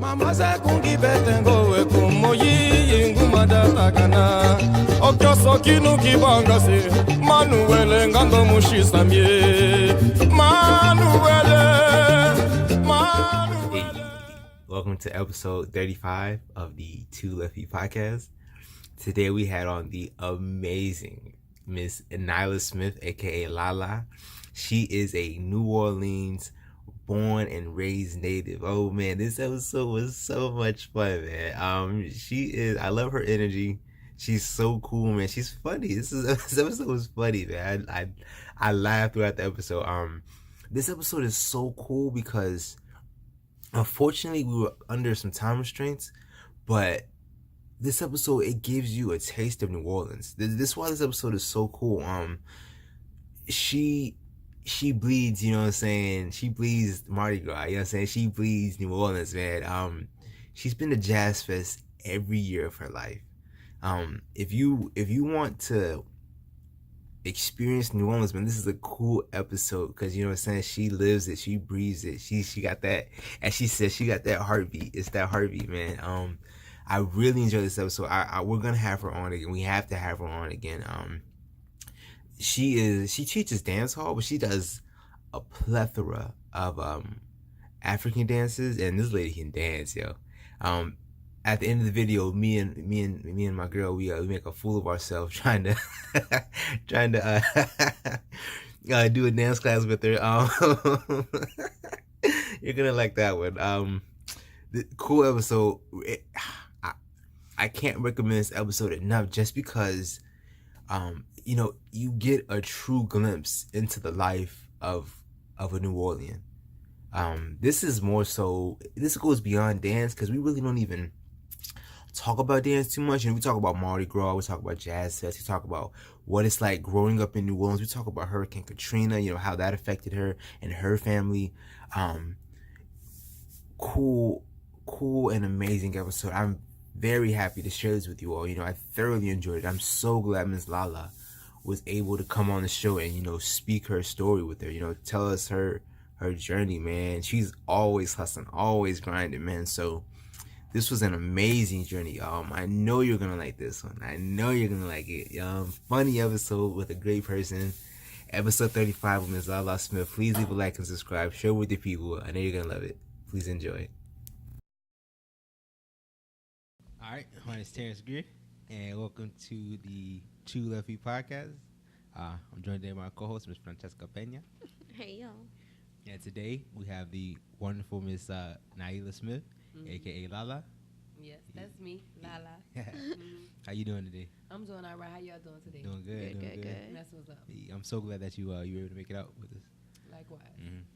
Mama kungi betengo we kumoyi ingumada takana. Okyoso kinu kibanga se Manuele ngando mushisamye. Hey, welcome to episode 35 of the Two Left Feet podcast. Today we had on the amazing Miss LaLah Smith, aka LaLah. She is a New Orleans born and raised native. Oh man, this episode was so much fun, man. I love her energy. She's so cool, man. She's funny. This episode was funny, man. I laughed throughout the episode. This episode is so cool because unfortunately we were under some time restraints, but this episode, it gives you a taste of New Orleans. This is why this episode is so cool. She bleeds, you know what I'm saying? She bleeds Mardi Gras, you know what I'm saying? She bleeds New Orleans, man. She's been to Jazz Fest every year of her life. If you want to experience New Orleans, man, this is a cool episode because, you know what I'm saying, she lives it, she breathes it. She got that, as she says, she got that heartbeat. It's that heartbeat, man. I really enjoyed this episode. We're gonna have her on again. We have to have her on again. She teaches dancehall, but she does a plethora of African dances, and this lady can dance, yo. At the end of the video, me and my girl, we make a fool of ourselves trying to do a dance class with her. You're gonna like that one. The cool episode. I can't recommend this episode enough just because, you get a true glimpse into the life of a New Orleans. This is more so, this goes beyond dance because we really don't even talk about dance too much. And we talk about Mardi Gras, we talk about Jazz Fest, we talk about what it's like growing up in New Orleans. We talk about Hurricane Katrina, how that affected her and her family. Cool and amazing episode. I'm very happy to share this with you all. I thoroughly enjoyed it. I'm so glad Miss LaLah was able to come on the show and, speak her story with her, tell us her journey, man. She's always hustling, always grinding, man. So this was an amazing journey. I know you're going to like this one. I know you're going to like it. Funny episode with a great person. Episode 35 with Miss LaLah Smith. Please leave a like and subscribe. Share with your people. I know you're going to love it. Please enjoy. All right, my name is Terrence Greer, and welcome to the Two Left Feet podcast. I'm joined today by my co-host, Miss Francesca Pena. Hey, y'all. And today we have the wonderful Miss LaLah Smith, aka LaLah. Yes, that's me, LaLah. How you doing today? I'm doing all right. How y'all doing today? Doing good. Good. That's what's up. I'm so glad that you were able to make it out with us. Likewise.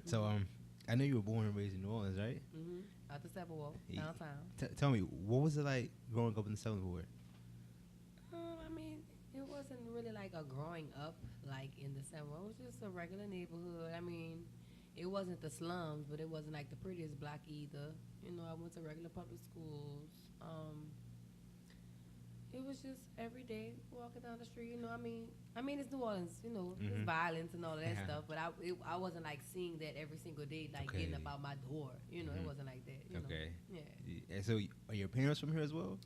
So I know you were born and raised in New Orleans, right? Out the Seven Wall, downtown. Tell me, what was it like growing up in the Seventh Ward? I mean, it wasn't really like a growing up like in the Seven Wall. It was just a regular neighborhood. I mean, it wasn't the slums, but it wasn't like the prettiest block either. I went to regular public schools. It was just every day walking down the street. I mean, it's New Orleans. It's violence and all of that stuff. But I wasn't like seeing that every single day, like getting up out my door. It wasn't like that. You know? Yeah. And so, are your parents from here as well?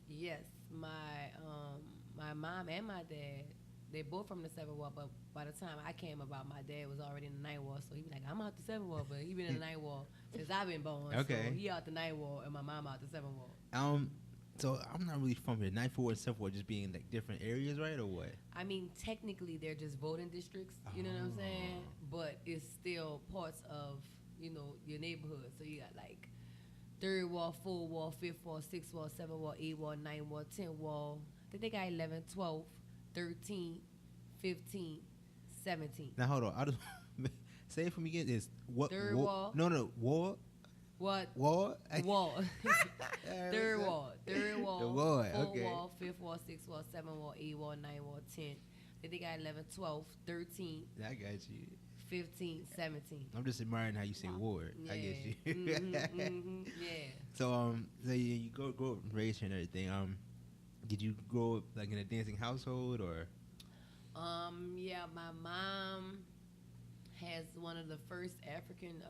Yes, my mom and my dad, they both from the Seventh Ward. But by the time I came about, my dad was already in the Ninth Ward. So he was like, I'm out the Seventh Ward, but he been in the Ninth Ward since I've been born. Okay. So he out the Ninth Ward and my mom out the Seventh Ward. So I'm not really from here. Ninth Ward and Seventh Ward just being like different areas, right, or what? I mean, technically they're just voting districts. You know what I'm saying? But it's still parts of your neighborhood. So you got like 3rd Ward, 4th Ward, 5th Ward, 6th Ward, 7th Ward, 8th Ward, 9th Ward, 10th Ward. I think they got 11, 12, 13, 15, 17. Now hold on. I just say it for me again. Is what? 3rd Ward? No. Ward. What? Ward? Ward. 3rd Ward. 3rd Ward. The Ward, 4th okay. Ward, 5th Ward, 6th Ward, 7th Ward, 8th Ward, 9th Ward, 10th. Then they got 11, 12, 13. I got you. 15, 17. I'm just admiring how you say Ward. Yeah. I get you. Yeah. So you grow up and raised here and everything. Did you grow up like in a dancing household or? Yeah, my mom has one of the first African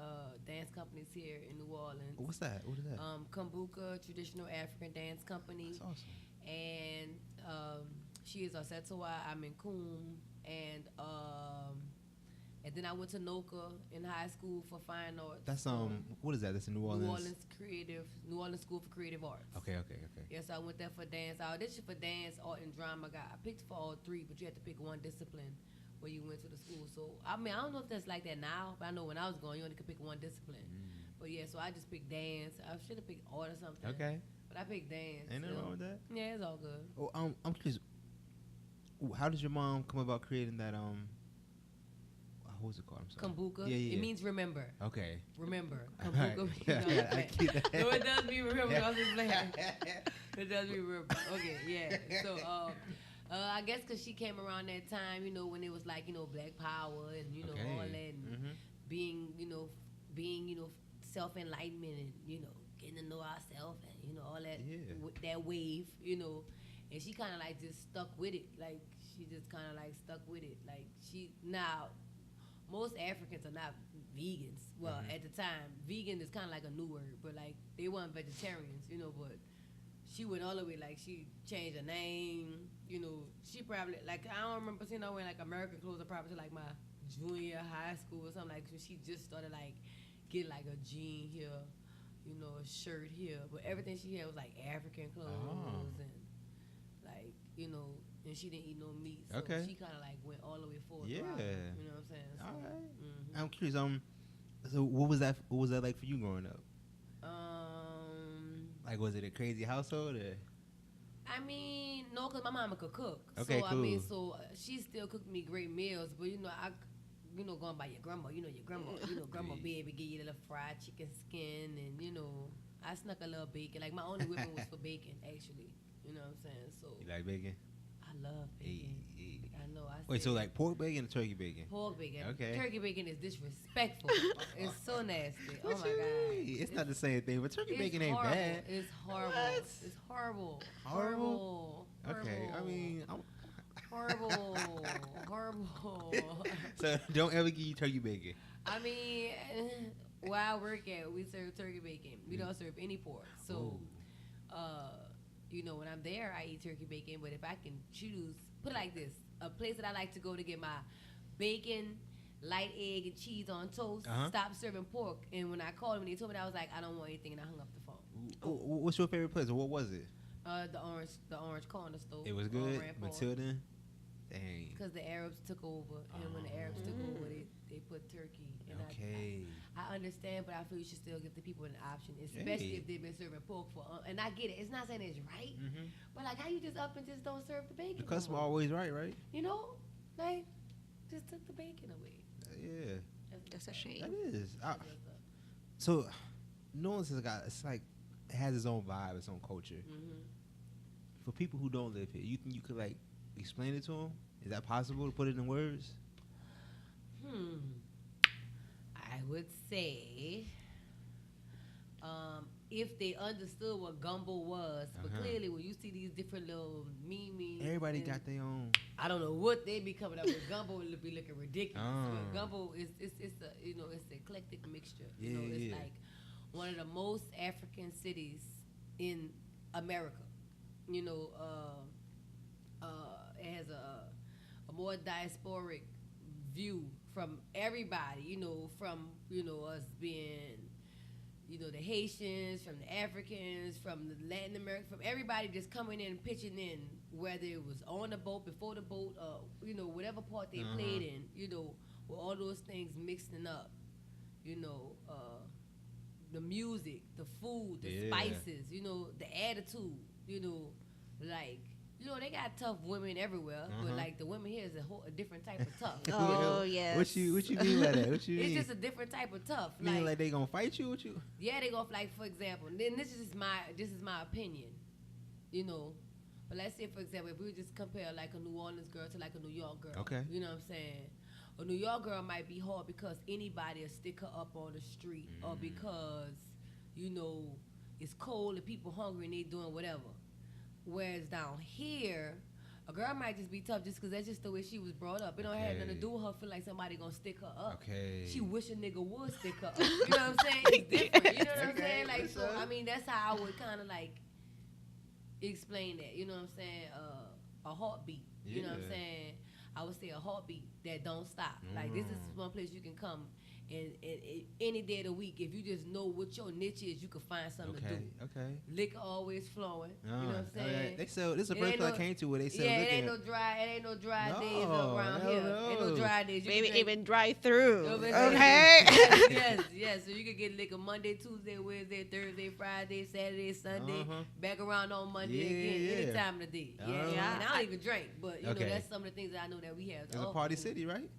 dance companies here in New Orleans. What's that? What is that? Kambuka, traditional African dance company. That's awesome. And she is Osetowa. I'm in Coom, and then I went to NOCA in high school for fine arts. That's what is that? That's in New Orleans. New Orleans School for Creative Arts. Okay. Yeah, so I went there for dance. I auditioned for dance, art, and drama. I picked for all three, but you had to pick one discipline when you went to the school. So I mean, I don't know if that's like that now, but I know when I was going, you only could pick one discipline. But yeah, so I just picked dance. I should have picked art or something. Okay. But I picked dance. Ain't nothing wrong with that. Yeah, it's all good. Oh, I'm curious. How does your mom come about creating that what was it called? I'm sorry. Kambuka. Yeah. It means remember. Okay. Remember. Kambuka means I keep that. No, it does mean remember. I was just playing. It does mean remember. Okay, yeah. So I guess because she came around that time, when it was like, Black Power and, all that, and being self-enlightenment and, getting to know ourselves and, all that, that wave, and she kind of like just stuck with it. Like, she just kind of like stuck with it. Like, now, most Africans are not vegans. Well, at the time, vegan is kind of like a new word, but like, they weren't vegetarians, but she went all the way, like, she changed her name, she probably, like, I don't remember seeing her wearing, like, American clothes, probably to, like, my junior high school or something, like, so she just started, like, getting, like, a jean here, a shirt here, but everything she had was, like, African clothes, and, like, and she didn't eat no meat, so she kind of, like, went all the way forward. Yeah. You know what I'm saying? So, all right. I'm curious, so what was that like for you growing up? Like, was it a crazy household? Or? I mean, no, because my mama could cook. Okay, so, cool. I mean, she still cooked me great meals. But, going by your grandma, your grandma, grandma be able to give you a little fried chicken skin. And, I snuck a little bacon. Like, my only whipping was for bacon, actually. You know what I'm saying? So You like bacon? I love bacon. Hey. I know. Wait, so like pork bacon or turkey bacon? Pork bacon. Okay. Turkey bacon is disrespectful. It's so nasty. What oh my you God. mean? It's not the same thing, but turkey bacon ain't horrible. bad. It's horrible. What? It's horrible. Horrible? Okay, I Horrible. mean, Horrible. so don't ever give you turkey bacon. I mean, where I work at, we serve turkey bacon. We don't serve any pork. So, when I'm there, I eat turkey bacon. But if I can choose, put it like this, a place that I like to go to get my bacon, light egg, and cheese on toast, stop serving pork. And when I called them, they told me that, I was like, I don't want anything, and I hung up the phone. What's your favorite place? What was it? The orange corner store. It was good until then? Dang. Because the Arabs took over, and when the Arabs took over, they put turkey. And I understand, but I feel you should still give the people an option, especially if they've been serving pork for. And I get it. It's not saying it's right, but like, how you just up and just don't serve the bacon? The customer always right? Like, just took the bacon away. Yeah. That's a shame. That is. So, New Orleans has got, it's like, it has its own vibe, its own culture. For people who don't live here, you think you could like explain it to them? Is that possible to put it in words? I would say, if they understood what gumbo was, but clearly when you see these different little memes, everybody got their own. I don't know what they be coming up with. Gumbo will be looking ridiculous. But gumbo is it's an eclectic mixture. It's like one of the most African cities in America. It has a more diasporic view from everybody, from, us being, the Haitians, from the Africans, from the Latin America, from everybody just coming in and pitching in, whether it was on the boat, before the boat, whatever part they played in, with all those things mixing up, the music, the food, the spices, the attitude, they got tough women everywhere, but like the women here is a different type of tough. Oh yes. What you mean by that? What you mean? It's just a different type of tough. Meaning like they gonna fight you? What you? Yeah, they gonna, like, for example. Then this is my opinion, But let's say, for example, if we just compare like a New Orleans girl to like a New York girl. Okay. You know what I'm saying? A New York girl might be hard because anybody will stick her up on the street, or because it's cold and people hungry and they doing whatever. Whereas down here, A girl might just be tough just because that's just the way she was brought up. It don't have nothing to do with her feel like somebody gonna stick her up. Okay. She wish a nigga would stick her up. You know what I'm saying? It's different. You know what I'm saying? Like, so, I mean, that's how I would kind of like explain that. You know what I'm saying? A heartbeat. You know what I'm saying? I would say a heartbeat that don't stop. Like, this is one place you can come and any day of the week, if you just know what your niche is, you can find something to do. Okay. Liquor always flowing. You know what I'm saying? Okay. They sell. This is the first place I came to where they sell liquor. It ain't no dry days around here. No. Ain't no dry days. Maybe even drive through. Okay. yes. So you can get liquor Monday, Tuesday, Wednesday, Thursday, Friday, Saturday, Sunday. Back around on Monday again. Any time of the day. Yeah. And I don't even drink, but you know that's some of the things that I know that we have. It's a party city, right?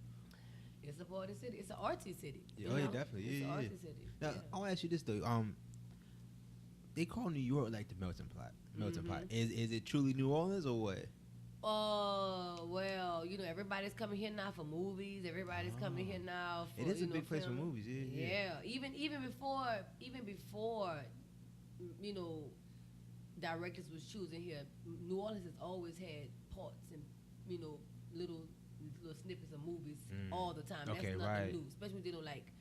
It's a party city. It's an artsy city. Yeah, definitely. It's an artsy city. Now, I want to ask you this though. They call New York like the melting pot. Is it truly New Orleans or what? Well, you know, everybody's coming here now for movies. Everybody's coming here now for, it is a big place for movies. Yeah. Even before, you know, directors was choosing here. New Orleans has always had parts and, you know, little snippets of movies all the time. That's nothing new, especially when they do like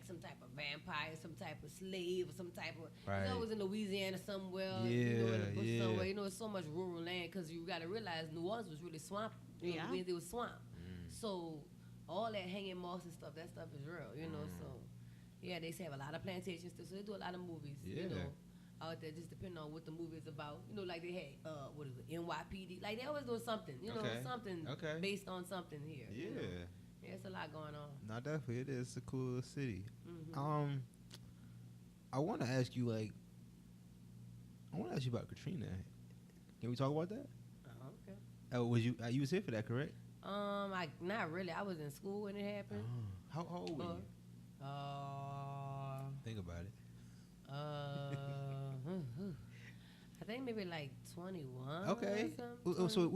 some type of vampire, some type of slave, or some type of. It's always in Louisiana somewhere. You know, in the bush somewhere. You know, it's so much rural land because you got to realize New Orleans was really swamp. You know, it was swamp. So all that hanging moss and stuff, that stuff is real. You know, so yeah, they have a lot of plantations too. So they do a lot of movies. You know. Out there, just depending on what the movie is about. You know, like they had, what is it, NYPD. Like, they always do something, you know, something based on something here. Yeah. You know? Yeah, it's a lot going on. No, definitely, it is a cool city. I want to ask you, about Katrina. Can we talk about that? Okay. You was here for that, correct? Not really. I was in school when it happened. How old were you? Think about it. I think maybe like 21. Okay. So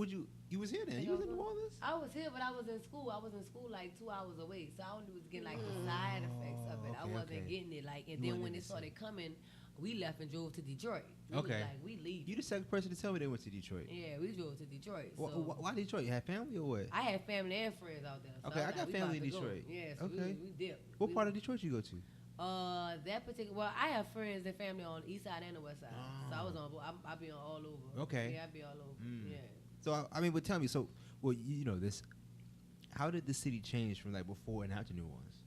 you was here then? You was in New Orleans? I was here, but I was in school. I was in school like 2 hours away, so I only was getting like the side effects of it. I wasn't getting it and then when it started coming, we left and drove to Detroit. We was like, we leave. You the second person to tell me they went to Detroit. Yeah, we drove to Detroit. So why Detroit? You had family or what? I had family and friends out there. So I got family in Detroit. Yeah, so we dipped. What part of Detroit you go to? That particular. Well, I have friends and family on the east side and the west side. So I was on. I be on all over. Okay. Yeah, I be all over. Yeah. So I mean, but tell me. So, you know this. How did the city change from like before and after New Orleans?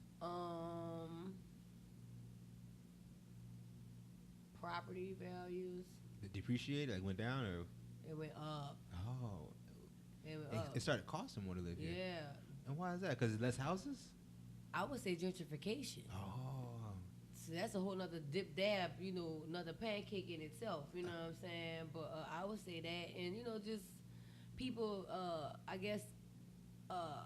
Property values. It depreciated, like went down, or it went up. Oh. It went up. It started costing more to live here. Yeah. And why is that? Because less houses? I would say gentrification. Oh. So that's a whole nother dip dab, you know, another pancake in itself, you know what I'm saying? But I would say that, and, you know, just people, I guess,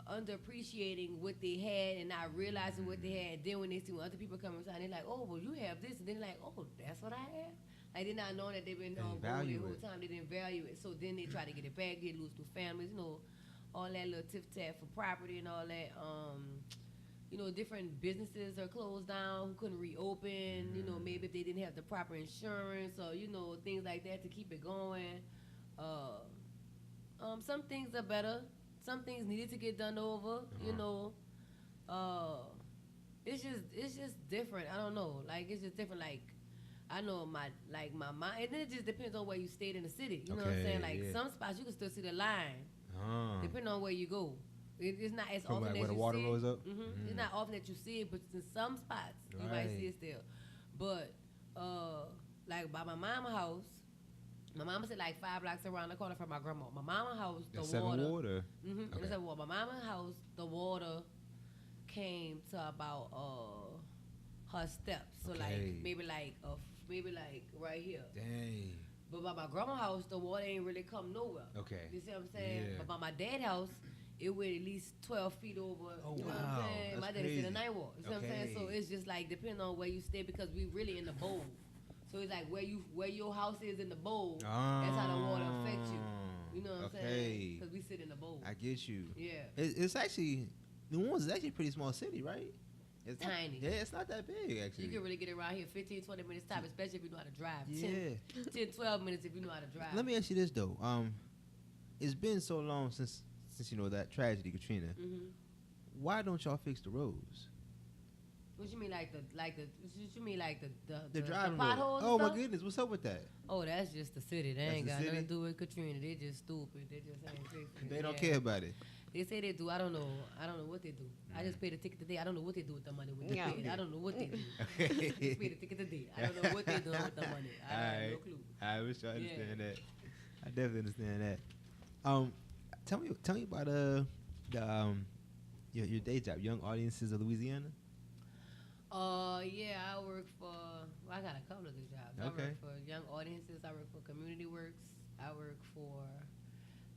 underappreciating what they had and not realizing what they had. Then when they see when other people come inside, they're like, oh, well, you have this. And then they're like, oh, that's what I have? Like, they're not knowing that they've been on board the whole time. They didn't value it. So then they try to get it back. They lose through families, you know, all that little tit-tat for property and all that. You know, different businesses are closed down who couldn't reopen, you know, maybe if they didn't have the proper insurance or, you know, things like that to keep it going. Some things are better. Some things needed to get done over, you know. It's just different. I don't know. Like, it's just different. Like, I know my mind, and then it just depends on where you stayed in the city. You know what I'm saying? Like, some spots you can still see the line, depending on where you go. It's not as often like as where the you water see rolls it. up. It's not often that you see it, but in some spots you might see it still. But like by my mama house, my mama said like 5 blocks around the corner from my grandma. My mama house, the water. My mama house, the water came to about her steps. So like maybe like right here. Dang. But by my grandma house, the water ain't really come nowhere. Okay. You see what I'm saying? Yeah. But by my dad's house, it went at least 12 feet over. Oh, you know what I'm saying? That's my dad crazy. is in the night walk. You see what I'm saying? So it's just like depending on where you stay because we really in the bowl. So it's like where your house is in the bowl. That's how the water affects you. You know what I'm saying? Because we sit in the bowl. I get you. Yeah. It's actually New Orleans is actually a pretty small city, right? It's tiny. It's not that big actually. You can really get around here 15, 20 minutes time, especially if you know how to drive. Yeah. 10, 12 minutes if you know how to drive. Let me ask you this though. it's been so long since you know that tragedy, Katrina. Mm-hmm. Why don't y'all fix the roads? What you mean, like the? What you mean, like The driving road. potholes? Oh and my stuff? goodness, what's up with that? Oh, that's just the city. They That's ain't the got city? nothing to do with Katrina. They just stupid. They just ain't fixing it. They don't Yeah. care about it. They say they do. I don't know. I don't know what they do. I just paid a ticket today. I don't know what they do with the money. When they Yeah. paid. I don't know what they do. Okay. Just paid a ticket today. I don't know what they doing with the money. I have no clue. I wish I Yeah. understand that. I definitely understand that. Tell me about your day job, Young Audiences of Louisiana. Yeah, I work for. Well, I got a couple of good jobs. I Okay. work for Young Audiences. I work for Community Works. I work for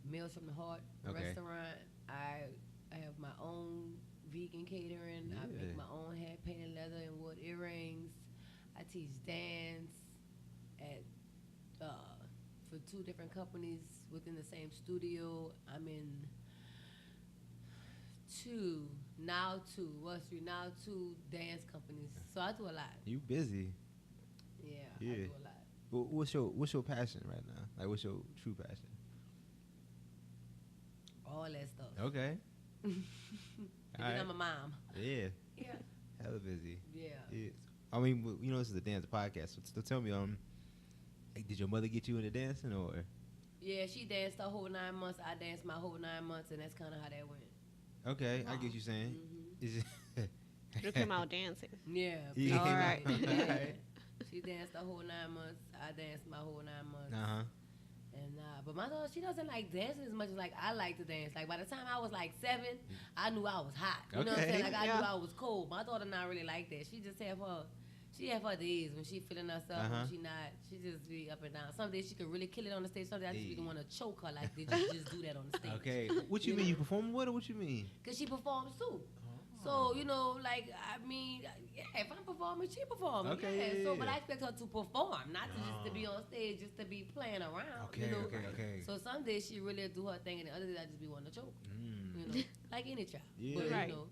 Meals from the Heart Okay. restaurant. I have my own vegan catering. I Yeah. make my own hand painted leather and wood earrings. I teach dance at for 2 different companies within the same studio. I'm in two dance companies. So I do a lot. You busy? Yeah, Yeah. I do a lot. What's your passion right now? Like, what's your true passion? All that stuff. Okay. And Alright. then I'm a mom. Yeah. Yeah. Hella busy. Yeah. Yeah. I mean, you know, this is a dance podcast. So tell me, like, did your mother get you into dancing or? Yeah, she danced the whole 9 months. I danced my whole 9 months, and that's kind of how that went. Okay, I get you saying. Mm-hmm. Is it? You came out dancing. Yeah. Yeah. Alright. Yeah. Alright. She danced the whole 9 months. I danced my whole 9 months. Uh-huh. And but my daughter, she doesn't like dancing as much as like I like to dance. Like by the time I was like 7, I knew I was hot. You know what I'm Okay. saying? Like I Yeah. knew I was cold. My daughter not really like that. She just have her days when she feeling herself. Uh-huh. When she not. She just be up and down. Some days she could really kill it on the stage. Some days I just Hey. be want to choke her. Like did you just do that on the stage? Okay. What you You mean? know? You performing with her? What you mean? Cause she performs too. So you know, like I mean, yeah. If I'm performing, she performing. Okay, Yeah. So, yeah. but I expect her to perform, not to just to be on stage, just to be playing around. Okay, You know? okay. So some days she really do her thing, and the other days I just be wanting to choke. Mm. You know, like any child. Yeah. But, Right. You know,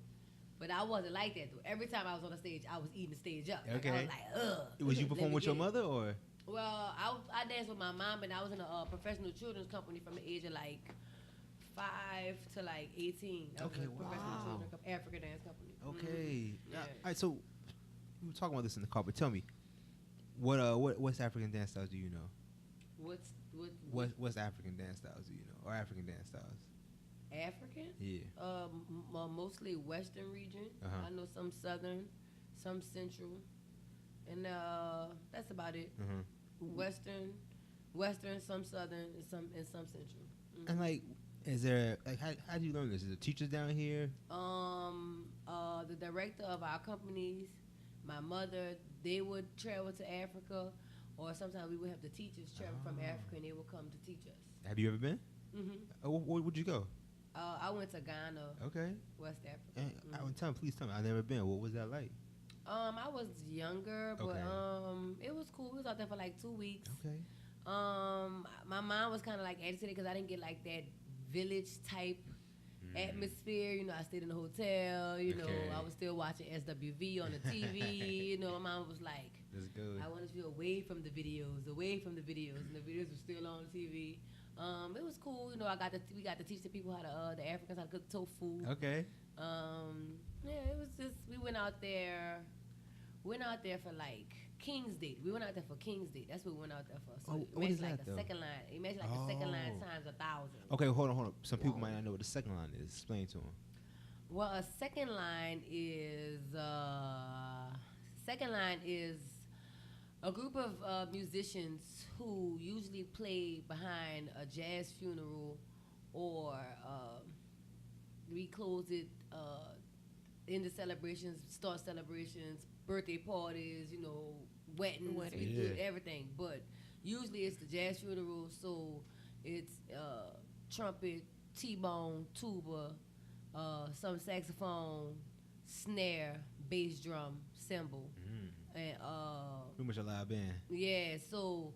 but I wasn't like that though. Every time I was on the stage, I was eating the stage up. Like, Okay. I was like, ugh. Was you let performing me with your get it. mother or? Well, I danced with my mom, and I was in a professional children's company from the age of like 5 to like 18. That was Okay, a professional wow. children's African dance company. Okay. Yeah. All right. So we were talking about this in the car, but tell me, what's African dance styles do you know? What's African dance styles do you know, or African dance styles? African? Yeah. Mostly Western region. Uh-huh. I know some Southern, some Central, and that's about it. Uh-huh. Western, some Southern, and some Central. Mhm. And like, is there like how do you learn this? Is there teachers down here? The director of our companies, my mother, they would travel to Africa, or sometimes we would have the teachers travel from Africa, and they would come to teach us. Have you ever been? Mm-hmm. Where would you go? I went to Ghana, Okay. West Africa. And please tell me. I've never been. What was that like? I was younger, but Okay. it was cool. We was out there for like 2 weeks. Okay. My mom was kind of like agitated because I didn't get like that village type atmosphere. You know, I stayed in a hotel. You know, Okay. I was still watching SWV on the TV. You know, my mom was like, Let's go. I wanted you away from the videos, and the videos were still on TV. It was cool. You know, we got to teach the people the Africans how to cook tofu. Okay. Yeah, it was just we went out there for like King's Day. We went out there for King's Day. That's what we went out there for. So Oh, what imagine is like that, a though? second line. Imagine like a second line Oh. times 1,000. Okay, hold on. Some people might not know what the second line is. Explain to them. Well, a second line is a group of musicians who usually play behind a jazz funeral, or we close it in the celebrations, start celebrations, birthday parties, you know, weddings, Wedding. we do Yeah. everything. But usually it's the jazz funeral, so it's trumpet, T-bone, tuba, some saxophone, snare, bass drum, cymbal, and Pretty much a live band. yeah. So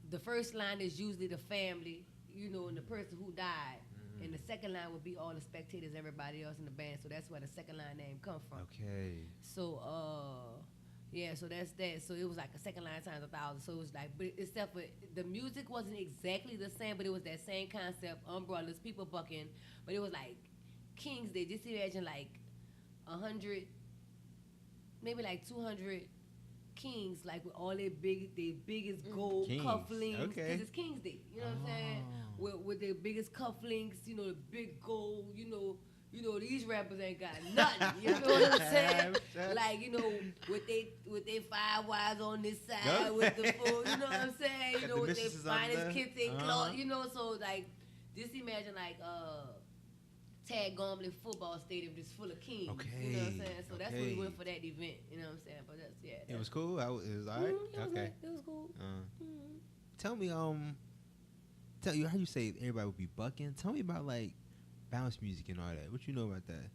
the first line is usually the family, you know, and the person who died. And the second line would be all the spectators, everybody else in the band. So that's where the second line name come from. Okay. So Yeah, so that's that. So it was like a second line times 1,000. So it was like, but except for the music wasn't exactly the same, but it was that same concept, umbrellas, people bucking, but it was like Kings Day. Just imagine like 100, maybe like 200 kings, like with all their biggest gold Kings. cufflinks. Okay. Because it's Kings Day. You know what I'm saying? With their biggest cufflinks, you know, the big gold, you know, these rappers ain't got nothing. You know what I'm saying? Like, you know, with they 5 wives on this side, with the full, you know what I'm saying? You know, with their finest kids, they clothes, you know, so like, just imagine like Tad Gormley football stadium just full of kings. Okay. You know what I'm saying? So that's what we went for that event. You know what I'm saying? But that's It was cool. It was alright. Okay. It was cool. Tell me, tell you how you say everybody would be bucking. Tell me about like bounce music and all that. What you know about that?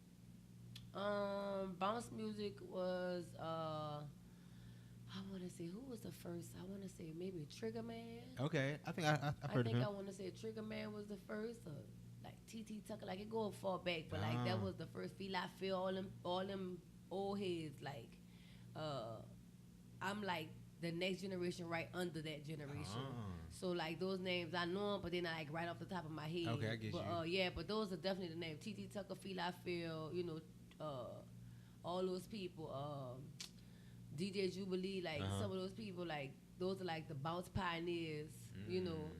Bounce music was I want to say who was the first. I want to say maybe Trigger Man. Okay, I think I've heard of him. I want to say Trigger Man was the first. Like T.T. Tucker, like it go far back, but like that was the first feel. I feel all them old heads. Like I'm like the next generation right under that generation. So like those names I know them, but they're not like right off the top of my head. Okay, I get but, you. Yeah, but those are definitely the names. T.T. Tucker, Feel I Feel, you know, all those people. DJ Jubilee, like some of those people, like those are like the bounce pioneers, you know.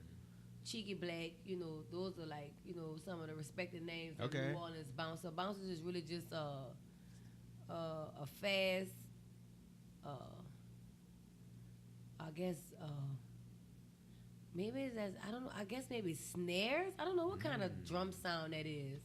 Cheeky Black, you know, those are like, you know, some of the respected names in New Orleans bounce. So bouncers is really just a fast, I guess, maybe that's, I don't know, I guess maybe snares? I don't know what kind of drum sound that is.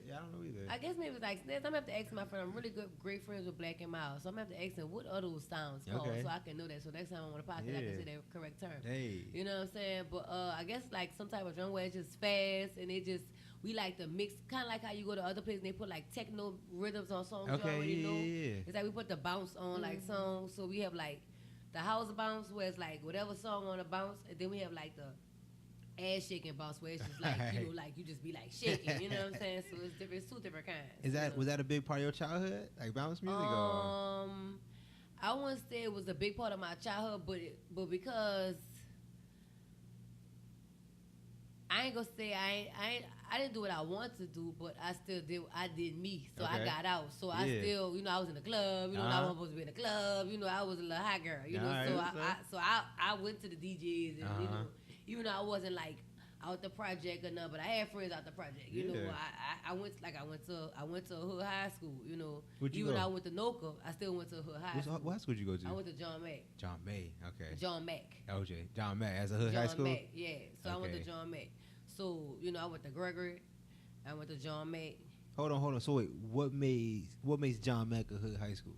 Yeah, I don't know either. I guess maybe it's like snares. I'm gonna have to ask my friend. I'm really great friends with Black and Miles, so I'm gonna have to ask him what are those sounds called, so I can know that. So next time I'm on the podcast, I can say the correct term. Hey, you know what I'm saying? But I guess like some type of drum where it's just fast and it just we like to mix, kind of like how you go to other places and they put like techno rhythms on songs. You already know. It's like we put the bounce on like songs, so we have like the house bounce where it's like whatever song on the bounce, and then we have like the ass shaking bounce where it's just like, you know, like you just be like shaking, you know what I'm saying? So it's different, it's two different kinds. Was that a big part of your childhood, like bounce music? I wouldn't say it was a big part of my childhood, but because I ain't gonna say I didn't do what I wanted to do, but I did me. So I got out. So I still, you know, I was in the club. You know, I wasn't supposed to be in the club. You know, I was a little hot girl. You know, so I went to the DJs and you know. Even though I wasn't like out the project or nothing, but I had friends out the project. You know, I went to a hood high school. You know, even though I went to NOCA, I still went to a hood high school. What high school did you go to? I went to John Mack. John May, okay. John Mack. OJ, John Mack as a hood high school. John Mack, yeah. So I went to John Mack. So you know, I went to Gregory. I went to John Mack. Hold on. So wait, what makes John Mack a hood high school?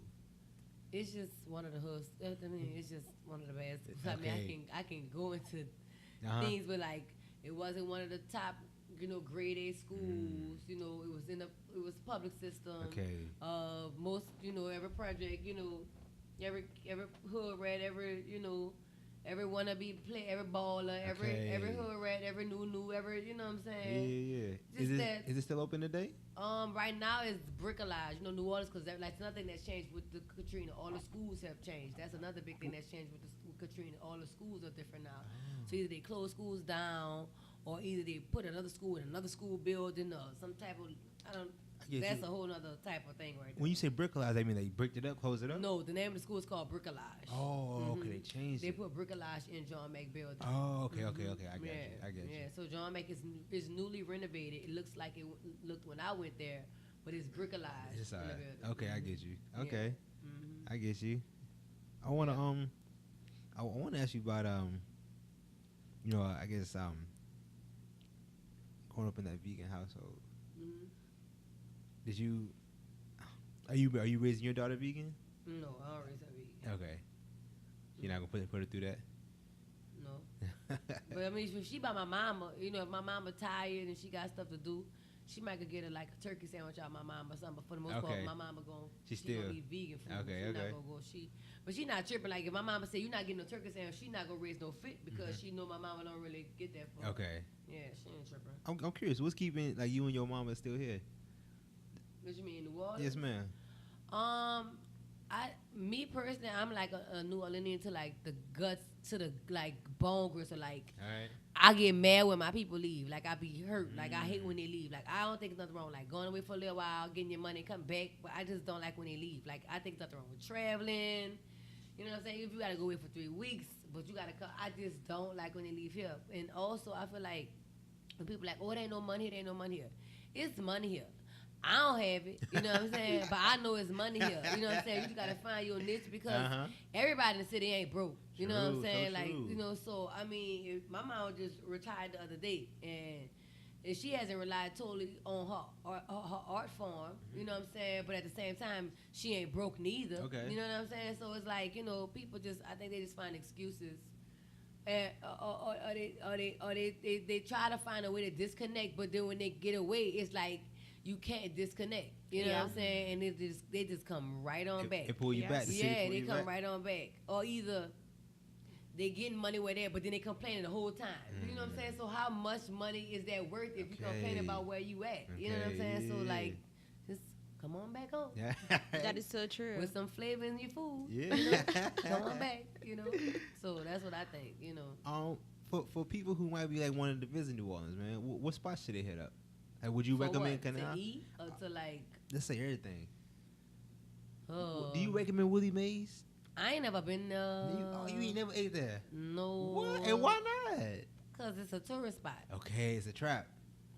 It's just one of the hoods. I mean, it's just one of the best. I mean, I can go into things, but like it wasn't one of the top, you know, grade A schools. You know, it was public system. Okay. Most, you know, every project, you know, every hood rat, every, you know, every wannabe play, every baller, every hood rat, every new, every, you know what I'm saying? Yeah. Is it still open today? Right now it's bricolage, you know, New Orleans, because that's nothing that's changed with the Katrina. All the schools have changed. That's another big thing that's changed with Katrina. All the schools are different now. So either they close schools down, or either they put another school in another school building, or some type of, that's a whole other type of thing right there. When you say bricolage, I mean they bricked it up, closed it up? No, the name of the school is called bricolage. Oh, okay, they changed it. They put bricolage in John Mack building. Oh, okay, I get you. Yeah, so John Mack is newly renovated. It looks like it looked when I went there, but it's bricolage. It's all right. Okay, I get you. Okay, I get you. I wanna I wanna ask you about you know, I guess growing up in that vegan household. Did you? Are you raising your daughter vegan? No, I don't raise her vegan. Okay. You're not gonna put her through that? No. But I mean, if she by my mama, you know, if my mama tired and she got stuff to do, she might could get her like a turkey sandwich out of my mama or something. But for the most part, my mama she gonna be vegan food. Okay, she not gonna go. But she not tripping. Like if my mama say you're not getting no turkey sandwich, she not gonna raise no fit because she know my mama don't really get that for her. Okay. Yeah, she ain't tripping. I'm curious. What's keeping like you and your mama still here? What you mean, in New Orleans? Yes, ma'am. Me personally, I'm like a New Orleanian to like the guts, to the like bone gristle. Like, All right. I get mad when my people leave. Like, I be hurt. Like, I hate when they leave. Like, I don't think there's nothing wrong. Like, going away for a little while, getting your money, come back. But I just don't like when they leave. Like, I think nothing wrong with traveling. You know what I'm saying? If you gotta go away for 3 weeks, but you gotta come. I just don't like when they leave here. And also, I feel like when people like, oh, there ain't no money here, there ain't no money here. It's money here. I don't have it, you know what I'm saying? But I know it's money here. You know what I'm saying? You just gotta find your niche because everybody in the city ain't broke. You know what I'm saying? So like, true. you know, so I mean, if my mom just retired the other day and she hasn't relied totally on her art form, you know what I'm saying? But at the same time, she ain't broke neither. Okay. You know what I'm saying? So it's like, you know, people just, I think they just find excuses. And, or they try to find a way to disconnect, but then when they get away, it's like, you can't disconnect. You know what I'm saying? And they just come right on back. They pull you back. The city pull they you come back. right on back. Or either they getting money where they're, but then they complaining the whole time. You know what I'm saying? So how much money is that worth if you complain about where you at? You know what I'm saying? So like, just come on back home. Yeah. That is so true. With some flavor in your food. Yeah. You know? Come on back. You know. So that's what I think. You know. For people who might be like wanting to visit New Orleans, man, what spots should they hit up? Like, would you For recommend? what? To eat or to like? Let's say everything. Oh. Do you recommend Willie Mays? I ain't never been there. You ain't never ate there. No. What? And why not? Cause it's a tourist spot. Okay, it's a trap.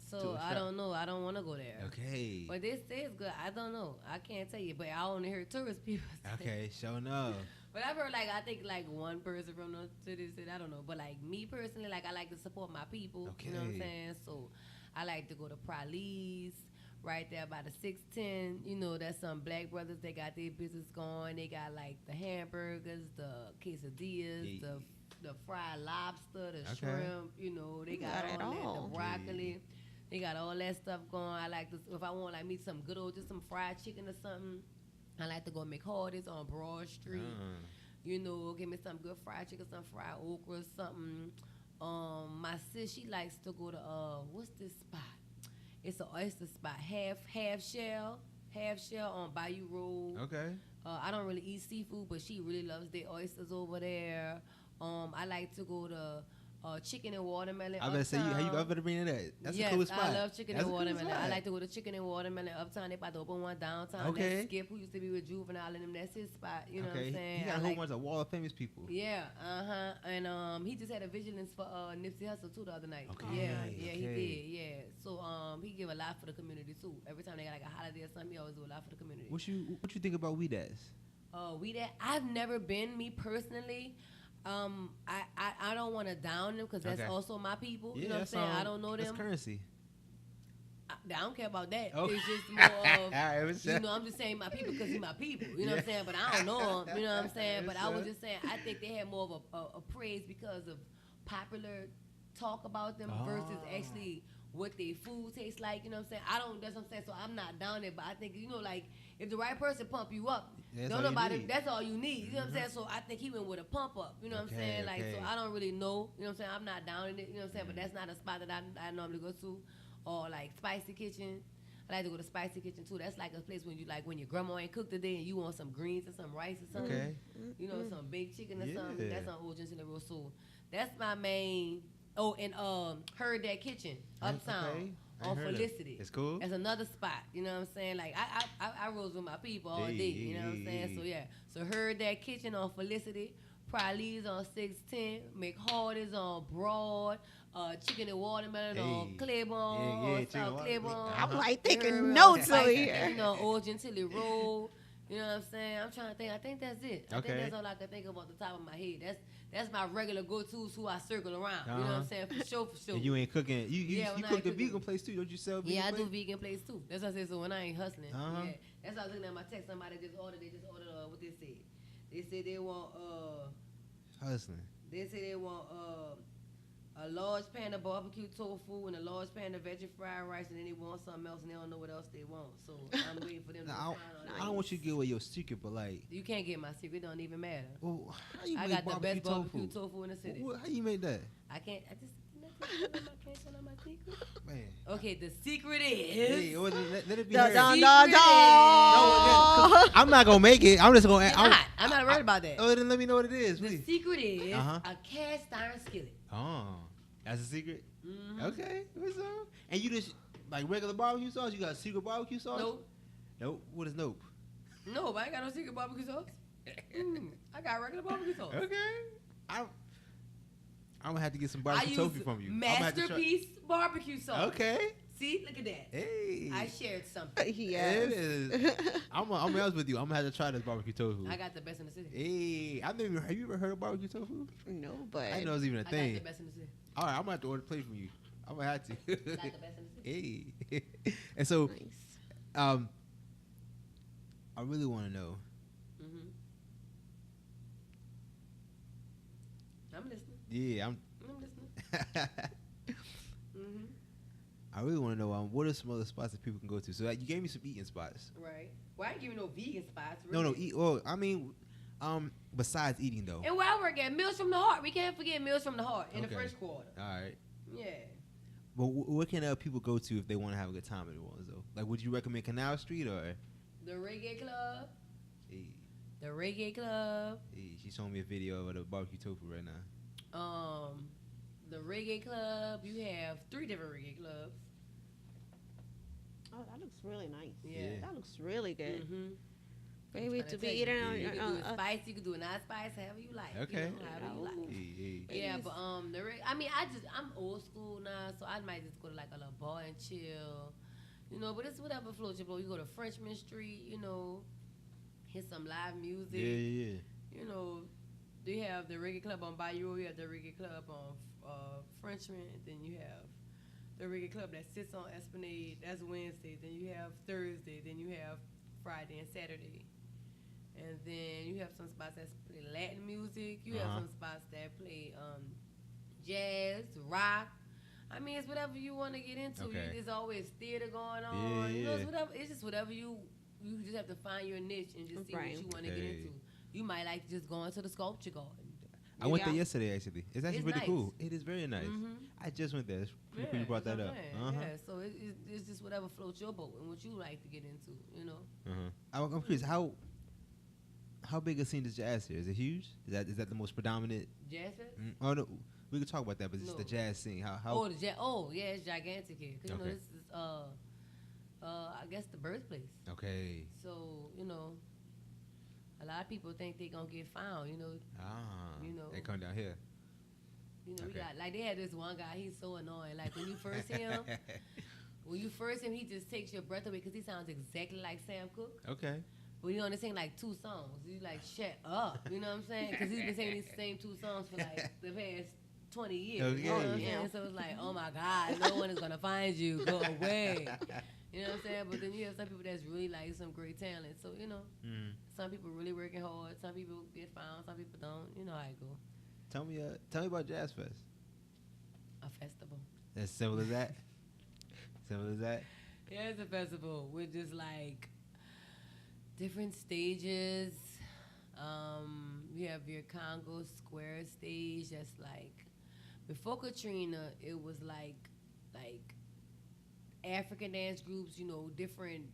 So I don't know. I don't want to go there. Okay. But they say it's good. I don't know. I can't tell you. But I only hear tourist people say. Okay, sure enough. But I've heard I think one person from the city said, I don't know. But like me personally, I like to support my people. Okay. You know what I'm saying? So I like to go to Prali's right there by the 610. You know, that's some black brothers. They got their business going. They got like the hamburgers, the quesadillas, the fried lobster, the shrimp. You know, they got all that, the broccoli. Yeah. They got all that stuff going. I like to, if I want like me some good old, just some fried chicken or something, I like to go McHardy's on Broad Street. You know, give me some good fried chicken, some fried okra, something. My sis, she likes to go to what's this spot? It's an oyster spot, half shell on Bayou Road. Okay. I don't really eat seafood, but she really loves their oysters over there. I like to go to chicken and watermelon. I better say, how you ever been in that? That's a cool spot. I love chicken and watermelon. I like to go to chicken and watermelon uptown. They about to open one downtown. Okay. That's Skip, who used to be with Juvenile and them. That's his spot. You know what I'm saying? He got a whole bunch of wall of famous people. Yeah, and he just had a vigilance for Nipsey Hussle too the other night. Okay. Yeah, he did. Yeah, so he give a lot for the community too. Every time they got like a holiday or something, he always do a lot for the community. What you think about We Dads? I've never been, me personally. I don't want to down them because that's also my people. Yeah, you know what I'm saying? I don't know them. That's currency. I don't care about that. Okay. It's just more of, you know, I'm just saying my people because he's my people. You know what I'm saying? But I don't know him. You know what I'm saying? But I was just saying, I think they had more of a praise because of popular talk about them versus actually what their food tastes like. You know what I'm saying? That's what I'm saying. So I'm not down there, but I think, you know, like, if the right person pump you up, that's all you need. You know what I'm saying? So I think he went with a pump up. You know what I'm saying? Like, so I don't really know. You know what I'm saying? I'm not down in it. You know what I'm saying? But that's not a spot that I normally go to. Or like Spicy Kitchen. I like to go to Spicy Kitchen too. That's like a place when you like when your grandma ain't cooked today and you want some greens and some rice or something. Okay. You know, some baked chicken or something. That's on Old Gentile Road. So that's my main. Oh, and Heard That Kitchen uptown on Felicity. It's cool. That's another spot. You know what I'm saying? Like I rose with my people all day. You know what I'm saying? So yeah. So Heard That Kitchen on Felicity. Prali's on 610. McHardy's on Broad. Chicken and watermelon on Claiborne. Claiborne. I'm like taking notes over here. You know, Old Gentile Road. You know what I'm saying? I'm trying to think. I think that's it. I think that's all I can think of off the top of my head. That's my regular go-tos who I circle around. You know what I'm saying? For sure. And you ain't cooking. You cook the vegan place too, don't you sell vegan place? I do vegan place too. That's what I said. So when I ain't hustling, that's why I was looking at my text. Somebody just ordered. They just ordered what they said. They said they want hustling. They said they want a large pan of barbecue tofu and a large pan of veggie fried rice, and then they want something else, and they don't know what else they want. So I'm waiting for them to find out. I don't want you to give away your secret, but like you can't get my secret. It don't even matter. Well, how you I make got the best tofu? barbecue tofu in the city. How you make that? I can't. I just Can't tell them my secret. Man. Okay, the secret Hey, is. let it be Dun, heard. dun, Secret dun, is- dun. I'm not gonna make it. I'm just gonna. I'm not worried about that. Oh, then let me know what it is, The please. secret is Uh-huh. a cast iron skillet. Oh, that's a secret. Mhm. Okay, what's up? And you just like regular barbecue sauce? You got secret barbecue sauce? Nope. Nope. What is nope? No, I ain't got no secret barbecue sauce. I got regular barbecue sauce. Okay. I'm gonna have to get some I barbecue use tofu from you. I'ma have to try- Masterpiece barbecue sauce. Okay. See, look at that. Hey. I shared something. Yes. It is. I'm gonna be honest with you. I'm gonna have to try this barbecue tofu. I got the best in the city. Hey, have you ever heard of barbecue tofu? No, but I didn't know it was even a I got thing. the best in the city. All right, I'm gonna have to order a plate from you. I'm gonna have to. I got the best in the city. Hey. And so, nice. I really want to know. Mm-hmm. I'm listening. Yeah, I'm listening. Mm-hmm. I really want to know what are some other spots that people can go to. So like, you gave me some eating spots. Right. Well, I ain't giving no vegan spots. No, Really. eat. Well, I mean, besides eating though. And where I work at, Meals from the Heart. We can't forget Meals from the Heart in the Okay. French Quarter. All right. Yeah. But what can people go to if they want to have a good time in New Orleans though? Like, would you recommend Canal Street or? The Reggae Club. Hey, The Reggae Club. she's showing me a video of the barbecue tofu right now. The Reggae Club. You have 3 different reggae clubs. Oh, that looks really nice. Yeah. That looks really good. Mm-hmm. Baby, to be eating You can do on it spicy, you can do it not spicy, however you like. Okay. You know, however you like. Hey. Yeah, but I'm old school now, so I might just go to like a little bar and chill, you know. But it's whatever floats your boat. You go to Frenchman Street, you know, hit some live music. Yeah. You know, they have the reggae club on Bayou. You have the reggae club on Frenchman. And then you have the reggae club that sits on Esplanade. That's Wednesday. Then you have Thursday. Then you have Friday and Saturday. And then you have some spots that play Latin music. You have some spots that play jazz, rock. I mean, it's whatever you want to get into. Okay. There's always theater going on. Yeah, You know, it's yeah. whatever. It's just whatever you just have to find your niche and just see Right. what you want to get Okay. into. You might like just going to the sculpture garden. I went there Yeah. yesterday actually. It's actually It's really nice. cool. It is very nice. Mhm. I just went there. It's pretty cool you brought that's that what up. I'm saying. Yeah, so it's just whatever floats your boat and what you like to get into, you know. I'm curious how big a scene is jazz here? Is it huge? Is that the most predominant? Jazz fest? Oh no, we could talk about that, but it's just the No. jazz scene. How? Oh, yeah, it's gigantic here. 'Cause, you know, Okay. this is I guess the birthplace. Okay. So, you know, a lot of people think they gonna get found, you know. You know. they come down here. You know, we Okay. got like they had this one guy, he's so annoying. Like when you first see him, he just takes your breath away because he sounds exactly like Sam Cooke. Okay. But he only sing like 2 songs. You like, shut up. You know what I'm saying? Because he's been singing these same 2 songs for like the past 20 years. You know what I'm Okay. saying? So it's like, oh my God, no one is going to find you. Go away. You know what I'm saying? But then you have some people that's really like some great talent. So, you know, some people really working hard. Some people get found. Some people don't. You know how it go. Tell me about Jazz Fest. A festival. As simple as that. Simple as that. Yeah, it's a festival with just like different stages. You have your Congo Square stage. That's like before Katrina, it was like African dance groups. You know, different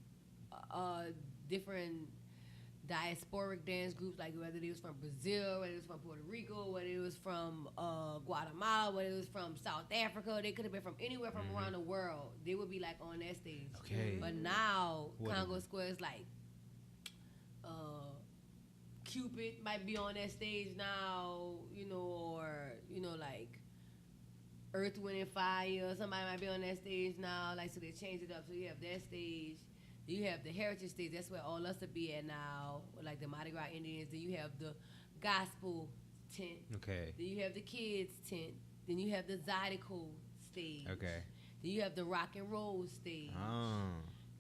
diasporic dance groups, like whether it was from Brazil, whether it was from Puerto Rico, whether it was from Guatemala, whether it was from South Africa. They could have been from anywhere from around the world. They would be like on that stage. Okay. But now What Congo is it? Square is like Cupid might be on that stage now, you know, or you know, like Earth, Wind and Fire. Somebody might be on that stage now. Like, so they changed it up. So you have that stage. You have the heritage stage. That's where all us will be at now, like the Mardi Gras Indians. Then you have the gospel tent. Okay. Then you have the kids tent. Then you have the Zydeco stage. Okay. Then you have the rock and roll stage. Oh.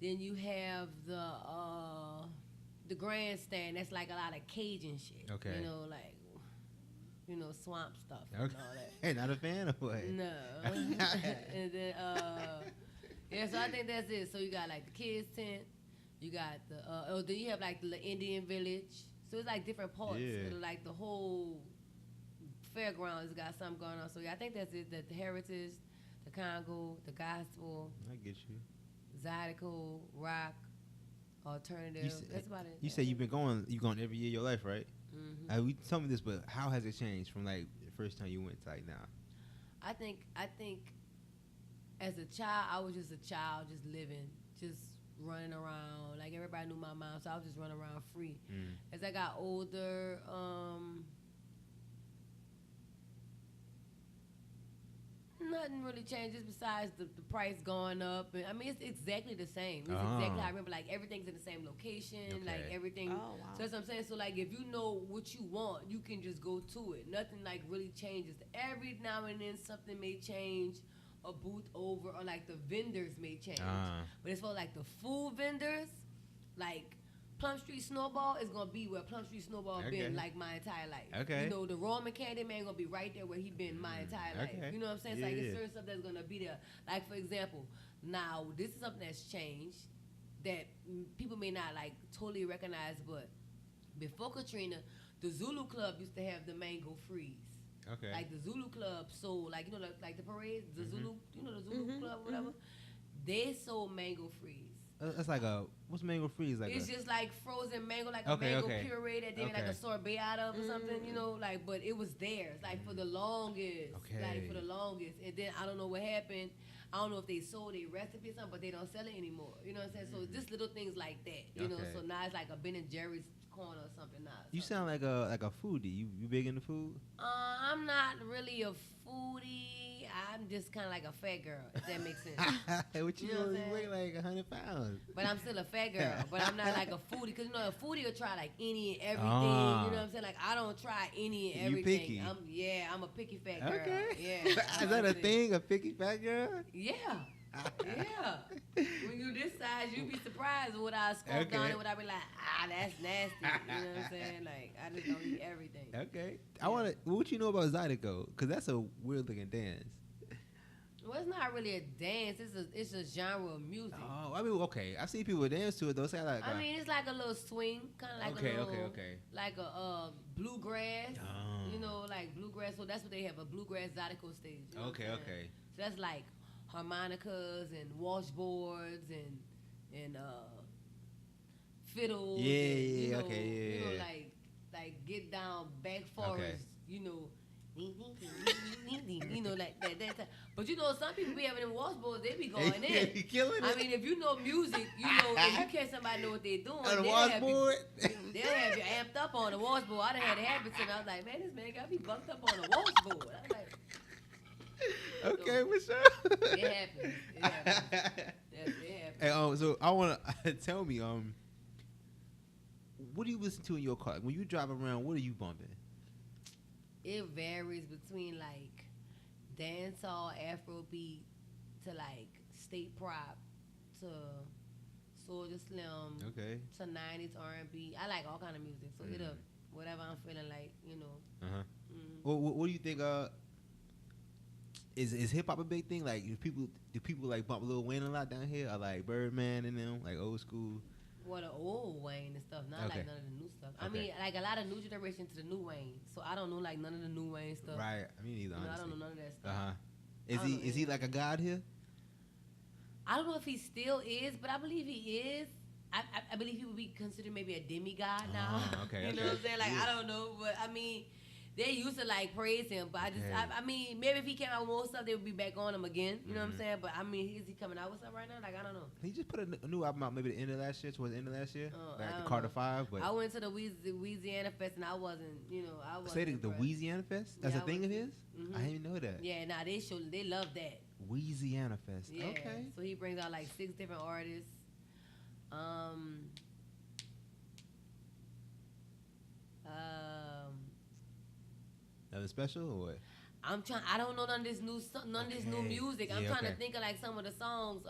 Then you have the grandstand. That's like a lot of Cajun shit. Okay. You know, like, you know, swamp stuff Okay. and all that. Hey, not a fan of what? No. And then, yeah, so I think that's it. So you got like the kids tent. You got the, then you have like the Indian village. So it's like different parts. Yeah. So like the whole fairgrounds got something going on. So yeah, I think that's it. That the heritage, the Congo, the gospel, I get you. zydeco, rock, alternative. That's about it. You say you've been going. You gone every year of your life, right? Mm-hmm. Tell me this, but how has it changed from like the first time you went to like now? I think as a child, I was just a child, just living, just running around. Like everybody knew my mom, so I was just running around free. As I got older, nothing really changes besides the price going up. And I mean, it's exactly the same. It's exactly. I remember, like everything's in the same location. Like everything. Oh, wow. So that's what I'm saying. So like, if you know what you want, you can just go to it. Nothing like really changes. Every now and then, something may change. A booth over, or like the vendors may change. But as far as like the food vendors, like Plum Street Snowball is gonna be where Plum Street Snowball been like my entire life. Okay. You know, the Roman Candy Man gonna be right there where he been my entire life. You know what I'm saying? Yeah, It's like it's certain stuff that's gonna be there. Like for example, now this is something that's changed that people may not like totally recognize, but before Katrina, the Zulu Club used to have the mango freeze. Okay. Like the Zulu Club sold, like, you know, like the parades, the Zulu, you know, the Zulu Club, whatever. They sold mango freeze. That's like what's mango freeze like? It's just like frozen mango, like a mango puree that they made like a sorbet out of or something, you know, like, but it was theirs, like for the longest. Like for the longest. And then I don't know what happened. I don't know if they sold a recipe or something, but they don't sell it anymore. You know what I'm saying? So just little things like that, you know. So now it's like a Ben and Jerry's corner or something now. You sound like a foodie. You big into food? I'm not really a foodie. I'm just kind of like a fat girl, if that makes sense. What you weigh like 100 pounds. But I'm still a fat girl. But I'm not like a foodie, because you know a foodie will try like any and everything. You know what I'm saying? Like I don't try any and everything. You picky? I'm a picky fat girl. Okay. Yeah. Is that a thing? A picky fat girl? Yeah. Yeah. When you this size, you be surprised what I scope down and what I be like, that's nasty. You know what I'm saying? Like I just don't eat everything. Okay. Yeah. What you know about zydeco? Because that's a weird looking dance. Well, it's not really a dance. It's a genre of music. Oh, I mean, okay. I see people dance to it though. Say like, I mean, it's like a little swing, kind of like a little, like a bluegrass. You know, like bluegrass. So that's what they have, a bluegrass zydeco stage. You know okay. So that's like harmonicas and washboards and fiddles. Yeah, and, you know, okay. You know, like get down back forest. You know. You know, like that. But you know, some people be having them washboards, they be going in. You killing it. I mean, if you know music, you know, if you catch somebody know what they're doing. On the washboard? They'll have you amped up on the washboard. I done had habits, and I was like, man, this man got me bucked up on the washboard. I was like, okay, so, for sure. It happens. It happens. Hey, so I want to tell me, what do you listen to in your car? When you drive around, what are you bumping? It varies between like dancehall, Afrobeat to like state prop to Soulja Slim to 90s R&B. I like all kind of music, so it'll whatever I'm feeling like, you know. Well, what do you think? Is hip hop a big thing? Like, do people like bump Lil Wayne a lot down here? Or like Birdman and them, like old school? Well, the old Wayne and stuff, not like none of the new stuff. I mean, like a lot of new generation to the new Wayne, so I don't know like none of the new Wayne stuff. Right. I mean, either. I don't know none of that stuff. Is he like a god here? I don't know if he still is, but I believe he is. I believe he would be considered maybe a demigod now. You know what I'm saying? Like I don't know, but I mean, they used to like praise him, but I mean, maybe if he came out with more stuff, they would be back on him again. You know what I'm saying? But I mean, is he coming out with stuff right now? Like I don't know. He just put a new album out maybe the end of last year, towards the end of last year, like the Carter 5. But I went to the Louisiana Fest and I wasn't, you know, I wasn't. Say the Louisiana Fest? That's a thing of his? I didn't even know that. Yeah, nah, they love that. Louisiana Fest. Yeah. Okay. So he brings out like 6 different artists. Nothing special or what? I don't know none of this new music. I'm trying to think of like some of the songs.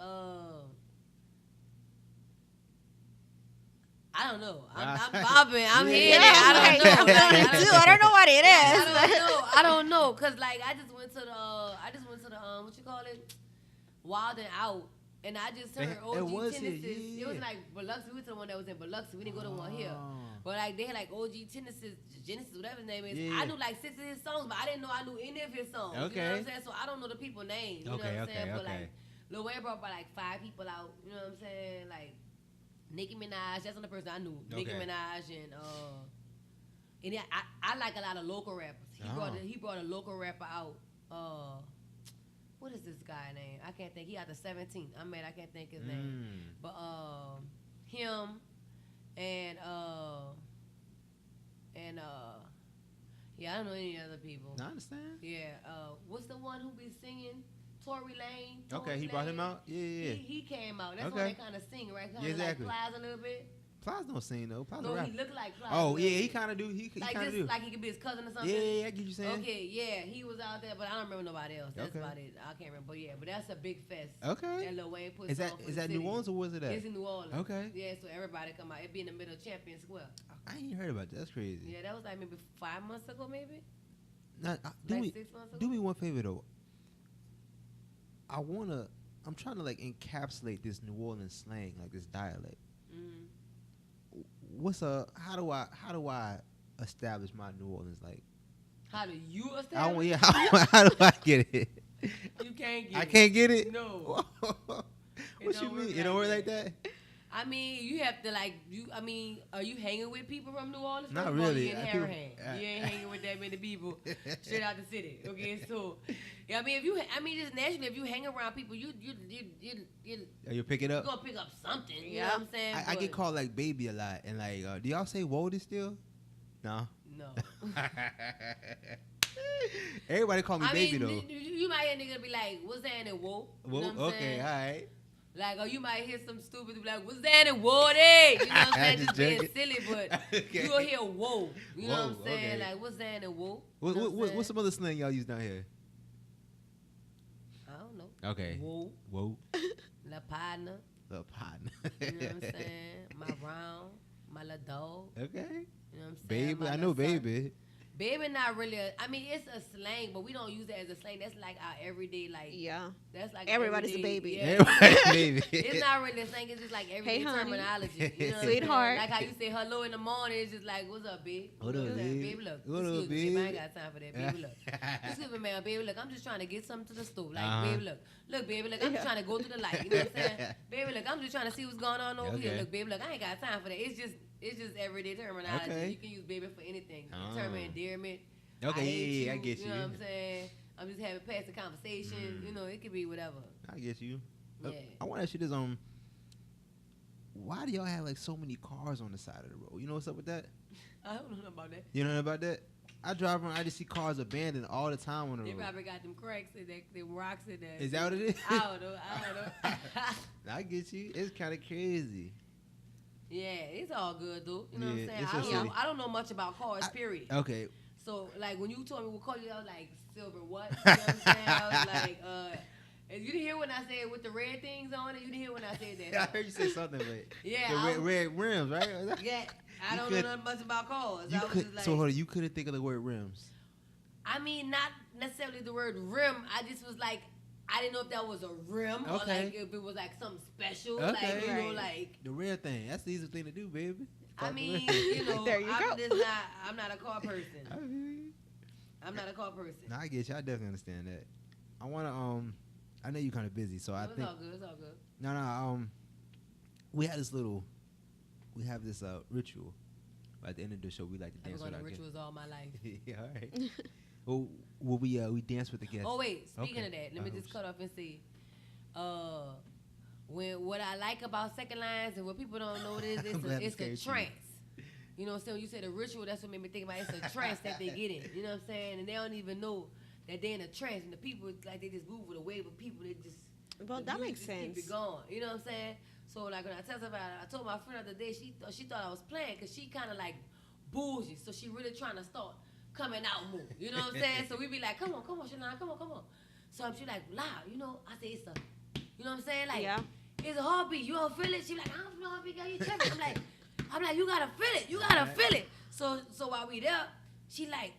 I don't know. I'm bobbing. I'm here. I don't know. I don't know what it is. I don't know. Cause like I just went to the what you call it, Wild and Out And I just They- heard it OG was Tennis's. here, yeah. It was like Biloxi. We went to the one that was in Biloxi. We didn't go to the one here. Oh. But like they had like OG Tennis's Genesis, whatever his name is. Yeah. I knew like 6 of his songs, but I didn't know I knew any of his songs. You know what Okay. I'm saying? So I don't know the people names. You know Okay, what I'm okay, saying? But okay. like Lil Wayne brought by like 5 people out. You know what I'm saying? Like Nicki Minaj. That's the only person I knew. Nicki Okay. Minaj and yeah, I like a lot of local rappers. He brought a local rapper out. What is this guy name? I can't think. He out the 17th. I can't think his name. But him and yeah, I don't know any other people. I understand. Yeah. What's the one who be singing? Tory Lane. Okay, he brought him out. Yeah. He came out. That's Okay. when they kind of sing, right? Kind of Exactly. like Plies a little bit. Plies don't sing though. Plies No, rap. he look like Plies. Oh a little yeah, he bit. kind of do. He like kind of this, do. like he could be his cousin or something. Yeah, I get you saying. Okay, yeah, he was out there, but I don't remember nobody else. That's Okay. about it. I can't remember. But yeah, but that's a big fest. Okay. That Lil Wayne puts Is that on for is the that city. New Orleans or was it at? It's in New Orleans. Okay. Yeah, so everybody come out. It be in the middle of Champion Square. I ain't heard about that. That's crazy. Yeah, that was like maybe 5 months ago, maybe. Now, Like 6 months ago. do me one favor though. I'm trying to like encapsulate this New Orleans slang, like this dialect. How do I establish my New Orleans like? How do you I establish? want, yeah, how do I get it? You can't get I it. can't get it. No. What you don't work mean? It like don't work that. like that? I mean, you have to like are you hanging with people from New Orleans? Not First of all, really. You in Harahan. You ain't hanging with that many people straight out the city. Okay, so yeah, I mean, just naturally, if you hang around people, you You pick it up. gonna pick up something. You know Yeah. what I'm saying? I get But called like baby a lot, and like, do y'all say "woody" still? No. No. Everybody call me I baby mean, though. you might hear a nigga be like, "What's that in whoa?" You know what I'm Okay, saying? all right. Like, or you might hear some stupid be like, "What's that in Woody?" You know what I'm saying? Just Just being joking. silly, but Okay. you gonna hear "whoa." You know what I'm Whoa, saying? okay. Like, what's that in whoa? You know I'm What's saying? some other slang y'all use down here? I don't know. Okay. Whoa, Whoa. la partner. Little partner. You know what I'm saying? My round, my little dog. Okay. You know what I'm saying? Baby, My I know little son. baby. Baby, not really. I mean, it's a slang, but we don't use it as a slang. That's like our everyday, like. Yeah. That's like Everybody's a everyday- baby. Yeah. Baby. It's not really a slang. It's just like everyday honey. terminology. You know what I'm saying? Sweetheart. Like how you say hello in the morning. It's just like, what's up, babe? What You know up, I'm saying? babe? Baby, look. What up, Excuse me, babe. I ain't babe? got time for that. Baby, look. Excuse me, man. Baby, look. I'm just trying to get something to the store. Like, Uh-huh. baby, look. Look, baby, look. I'm just trying to go through the light. You know what I'm saying? Baby, look. I'm just trying to see what's going on over here. Okay. Look, baby, look. I ain't got time for that. It's just everyday terminology. Okay. You can use baby for anything. Oh. Term of endearment. Okay, I hate yeah, I you, get You know what I'm saying? I'm just having passing conversation. You know, it could be whatever. I get you. Yeah. I want to ask you this. Why do y'all have like so many cars on the side of the road? You know what's up with that? I don't know about that. You know about that? I drive around. I just see cars abandoned all the time on the They road. probably got them cracks and them rocks in there. Is that what it is? I don't know. I get you. It's kind of crazy. Yeah, it's all good though. You know what Yeah, I'm saying? it's I just don't, silly. I don't know much about cars, period. Okay. So like when you told me what color you, I was like silver what? You know what I'm saying? I was like, and you didn't hear when I said with the red things on it. You didn't hear when I said that. I heard you say something, but Yeah, the I was- red rims, right? Yeah, I You don't could- know nothing much about cars. You I was could, just like, so hold on, you couldn't think of the word rims. I mean, not necessarily the word rim. I just was like, I didn't know if that was a rim or Okay. like if it was like something special. Okay. Like, you know, Right. like, The red thing. That's the easiest thing to do, baby. I Talk mean, red. you know, There you I'm go. just not, I'm not a car person. I mean, I'm not a car person. no, I get you. I definitely understand that. I wanna I know you're kind of busy, so I It's think all good. It's all good. no. We have this ritual. At the end of the show, we like to I've dance been with going our to guests. rituals all my life. Yeah, all right. Well, we dance with the guests. Oh wait, speaking Okay. of that, let me just cut off and say, when what I like about second lines and what people don't know what it is, I'm glad it's this came a to you. trance. You know what I'm saying? When you said a ritual, that's what made me think about it's a trance that they get in. You know what I'm saying? And they don't even know that they're in a trance, and the people like they just move with a wave of people. They just Well, the that music makes just sense. Keep it going. You know what I'm saying? So like when I testified, I told my friend the other day she thought I was playing because she kind of like bougie, so she really trying to start coming out more. You know what I'm saying? So we be like, come on, Shannon, come on. So she like, loud, you know? I say it's a, you know what I'm saying? Like, Yeah. it's a heartbeat. You don't feel it? She like, I don't feel a heartbeat, girl. You tripping? I'm like, you gotta feel it. You gotta feel it. So while we there, she like,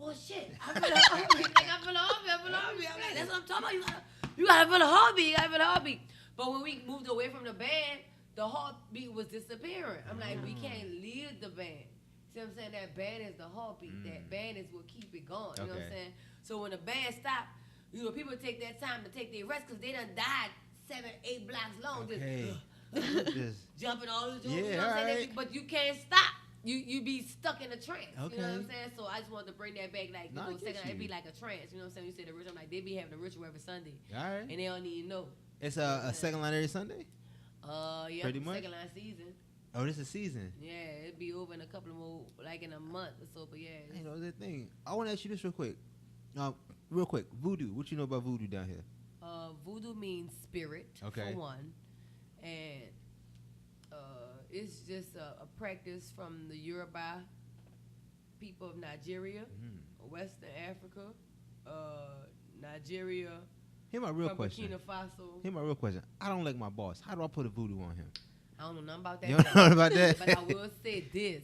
oh shit, I feel a heartbeat. Like I feel a heartbeat. I'm like, that's what I'm talking about. You gotta feel a heartbeat. You gotta feel a heartbeat. But when we moved away from the band, the heartbeat was disappearing. I'm like, we can't leave the band. See what I'm saying? That band is the heartbeat. That band is what keep it going. You know what I'm saying? So when the band stopped, you know, people take that time to take their rest because they done died 7-8 blocks long. Just jumping all the jokes. Yeah, You know what I'm saying? But you can't stop. You be stuck in a trance. You know what I'm saying? So I just wanted to bring that back. Like, it'd be like a trance. You know what I'm saying? You said the ritual. I'm like, they be having a ritual every Sunday. All right. And they don't even know. It's a second line every Sunday? Yeah, pretty much. Second line season. Oh, this is season. Yeah, it'd be over in a couple of more, like in a month or so. But yeah, You know the thing. I want to ask you this real quick. Real quick, voodoo. What you know about voodoo down here? Voodoo means spirit for one, and it's just a practice from the Yoruba people of Nigeria, Western Africa, Nigeria. Here's my real question. Burkina Faso. Here's my real question. I don't like my boss. How do I put a voodoo on him? I don't know nothing about that. You don't know about that? But I will say this.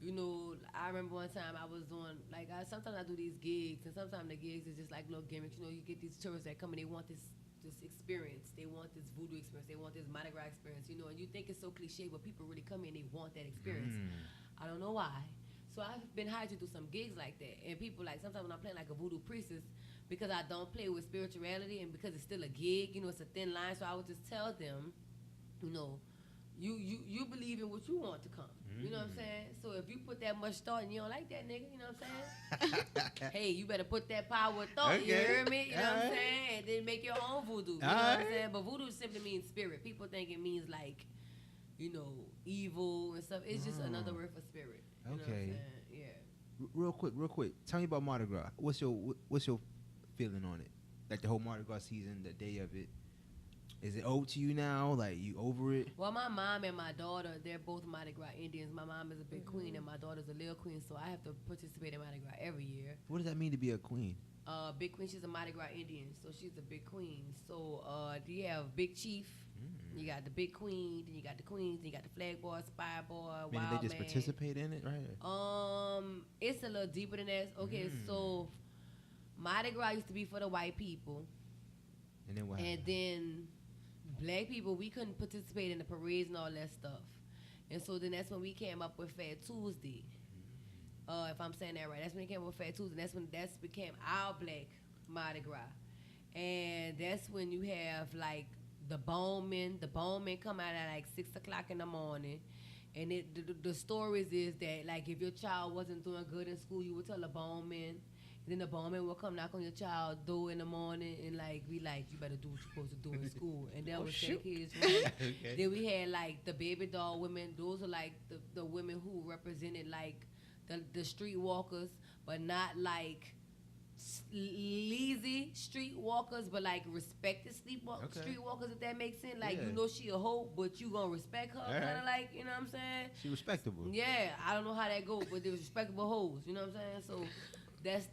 You know, I remember one time I was doing, like, sometimes I do these gigs, and sometimes the gigs is just like little gimmicks. You know, you get these tourists that come and they want this experience. They want this voodoo experience. They want this Mardi Gras experience, you know, and you think it's so cliche, but people really come in and they want that experience. I don't know why. So I've been hired to do some gigs like that, and people, like, sometimes when I'm playing like a voodoo priestess, because I don't play with spirituality and because it's still a gig, you know, it's a thin line, so I would just tell them, you know, you believe in what you want to come. You know what I'm saying? So if you put that much thought and you don't like that nigga, you know what I'm saying? Hey, you better put that power of thought, you hear me? You know what I'm saying? And then make your own voodoo. You know what I'm saying? But voodoo simply means spirit. People think it means like, you know, evil and stuff. It's just another word for spirit. You know what I'm saying? Yeah. Real quick. Tell me about Mardi Gras. What's your feeling on it? Like the whole Mardi Gras season, the day of it. Is it old to you now? Like, you over it? Well, my mom and my daughter, they're both Mardi Gras Indians. My mom is a big queen and my daughter's a little queen, so I have to participate in Mardi Gras every year. What does that mean to be a queen? Big queen, she's a Mardi Gras Indian, so she's a big queen. So you have big chief, you got the big queen, then you got the queens, then you got the flag boy, spy boy, wild man. They just participate in it, right? It's a little deeper than that. Okay, so Mardi Gras used to be for the white people. And then what happened? And then black people, we couldn't participate in the parades and all that stuff. And so then that's when we came up with Fat Tuesday. If I'm saying that right. That's when we came up with Fat Tuesday. That's when that became our black Mardi Gras. And that's when you have like the bowmen. The bowmen come out at like 6 o'clock in the morning. And the stories is that like if your child wasn't doing good in school, you would tell the bowman. Then the bowman will come knock on your child's door in the morning and like be like, you better do what you're supposed to do in school. And that was their kids. Right? Then we had like the baby doll women. Those are like the women who represented like the street walkers, but not like lazy street walkers, but like respected street walkers, if that makes sense. Like, you know she a hoe, but you gonna respect her, kind of like, you know what I'm saying? She respectable. Yeah, I don't know how that goes, but they're respectable hoes, you know what I'm saying? So that's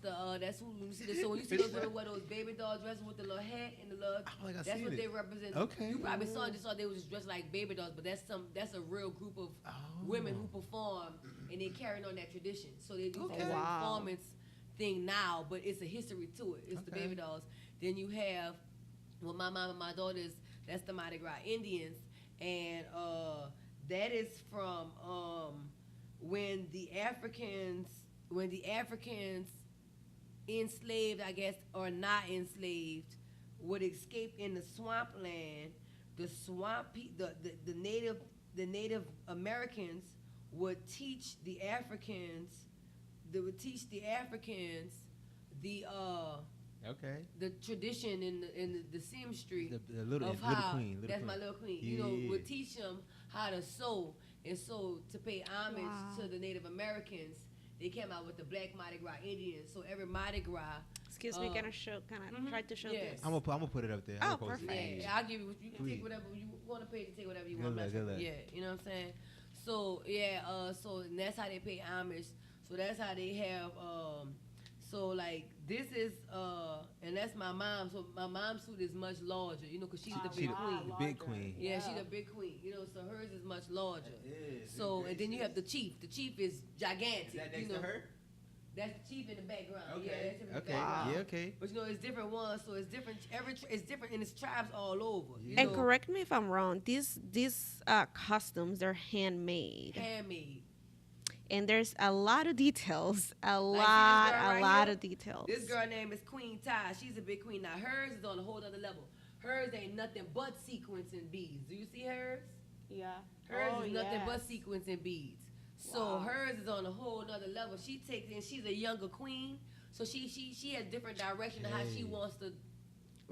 who you see. So when you see those women wear those baby doll dresses with the little hat and the little, that's what they represent. Okay. You probably just thought they was just dressed like baby dolls, but that's a real group of women who perform and they carrying on that tradition. So they do that performance thing now, but it's a history to it. It's the baby dolls. Then you have, well, my mom and my daughters, that's the Mardi Gras Indians, and that is from when the Africans enslaved, I guess, or not enslaved, would escape in the swampland. The Native Americans would teach the Africans. They would teach the Africans the tradition in the seamstress the little queen. My little queen. Yeah. Would teach them how to sew, and so to pay homage to the Native Americans, they came out with the Black Mardi Gras Indians. So every Mardi Gras. Excuse me, can I try to show this? I'm gonna put it up there. Oh, perfect. Yeah, I'll give you. You can take whatever you want to pay to take whatever you want. Yeah, you know what I'm saying. So so and that's how they pay homage. So that's how they have. So like this is and that's my mom. So my mom's suit is much larger, because she's the big queen. The big queen. Yeah, she's the big queen. So hers is much larger. So and then you have the chief. The chief is gigantic. Is that next to her? That's the chief in the background. Yeah, Okay. that's him in the Okay. background. Yeah. Okay. But you know, it's different ones, so it's different. It's different, and it's tribes all over. You And know, correct me if I'm wrong. These costumes they're handmade, handmade. and there's a lot of details. A girl lot right here? of details. This girl name is Queen Ty. She's a big queen. Now hers is on a whole other level. Hers ain't nothing but sequins and beads. Do you see hers? Yeah. Hers Oh, is nothing yes. but sequins and beads. So Wow. hers is on a whole nother level. She takes and she's a younger queen. So she has different direction of how she wants to.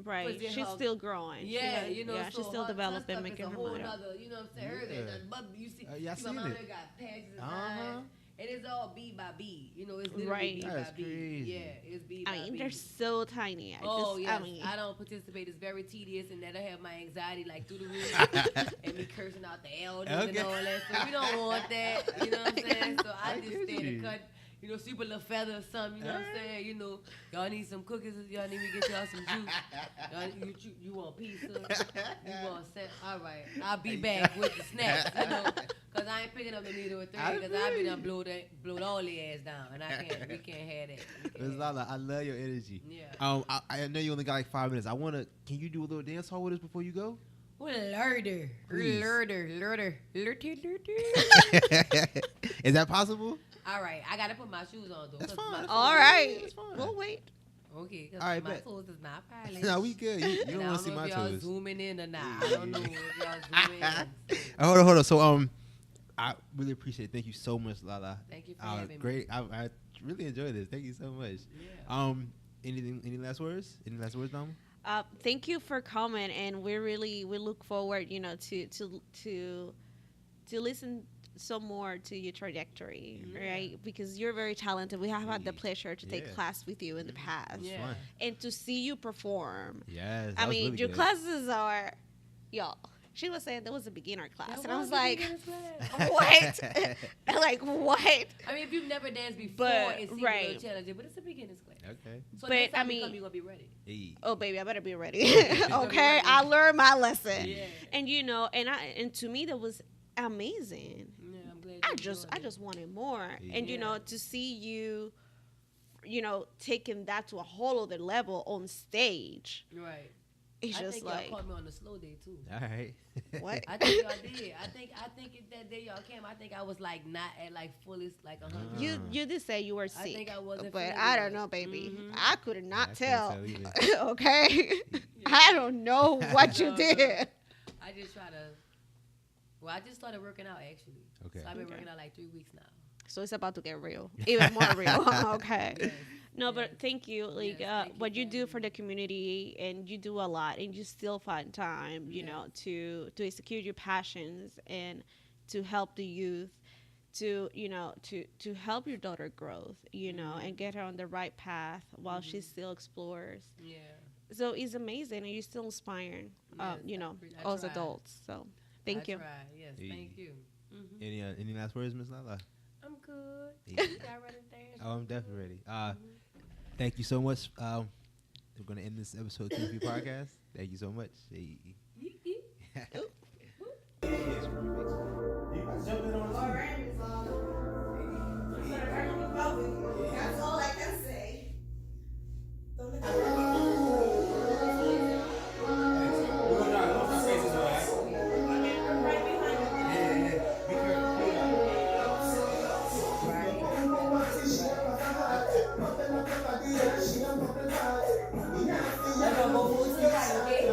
Right. present She's her- still growing. Yeah, you know, Yeah, so she's still her developing, stuff making is a her whole mind up. nother, you know what I'm saying? Hers ain't Yeah. nothing but you see, Yeah, I see my seen mom it. there got patches and Uh-huh. lines, and it's all bead by bead. You know, it's literally Right. bead That's by bead. crazy. Yeah, it's bead I by mean, bead. they're so tiny. Oh yes, I mean, I don't participate. It's very tedious, and that'll have my anxiety like through the roof, and me cursing out the elders and Okay. all that. So we don't want that. You know what I'm saying? So I just get stay you. to cut. You know, super little feather or something. You know what I'm saying? You know, y'all need some cookies. Y'all need me to get y'all some juice. You want pizza? You want set? All right, I'll be back with the snacks. You know, cause I ain't picking up the needle with three. Cause I be done blowed all their ass down, and we can't have that. We can't Miss have LaLah, I love your energy. Yeah. I know you only got like 5 minutes. Can you do a little dance hall with us before you go? Lurder. Please. Lurder. Is that possible? All right, I gotta put my shoes on though. That's 'cause fine. my all toes- right. That's fine. We'll wait. Okay, because All right, my bet. toes is not polished. No, we good. You And don't I want to see know my if y'all toes. zooming in or not. I don't know if y'all zooming in. Hold on. So I really appreciate it. Thank you so much, LaLah. Thank you for having me. Great. I really enjoyed this. Thank you so much. Yeah. Any last words? Any last words, Dom? Thank you for coming, and we look forward, you know, to listen some more to your trajectory, right? Because you're very talented. We have had the pleasure to take class with you in the past, Yeah. Fun. and to see you perform. Yes. I that was mean, really your good. classes are, y'all. She was saying there was a beginner class, That and I was a like, beginner's class. what? Like what? I mean, if you've never danced before, But, it's right. a little challenging, but it's a beginner's class. Okay. So But, next time I you come, mean- you're gonna be ready. Hey. Oh baby, I better be ready. be Okay, ready. I learned my lesson. Yeah. And you know, and to me that was amazing. Yeah, I'm glad. I you just enjoyed it. wanted more. And you Yeah. know, to see you taking that to a whole other level on stage. Right. It's I just think like y'all caught me on the slow day too. All right. what? I think y'all did. I think if that day y'all came, I think I was like not at like fullest like 100. You did say you were I sick. think I wasn't but feeling I don't good. know, baby. Mhm. I could not I can't tell. tell either. Okay? I don't know what you No, did. I just try to. Well, I just started working out actually. Okay. So I've been Okay. working out like 3 weeks now. So it's about to get real. Even more real. Okay. Yes. No, Yes. but thank you. Like Yes, thank you what you for do having for the community, and you do a lot, and you still find time, you Yes. know, to execute your passions and to help the youth, to to help your daughter growth, you know, Mm-hmm. and get her on the right path while she still explores. Yeah. So it's amazing, and you're still inspiring, Yes, you know, I us try. adults. So thank I you. Try. Yes. Hey. Thank you. Mm-hmm. Any last words, Miss LaLah? I'm good. Yeah. Y'all ready to dance? Oh, I'm definitely ready. Thank you so much. We're gonna end this episode of TP Podcast. Thank you so much. Hey. Yeet, yeet. Yes, remix. That's all I can say.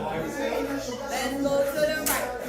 Let's go to the right.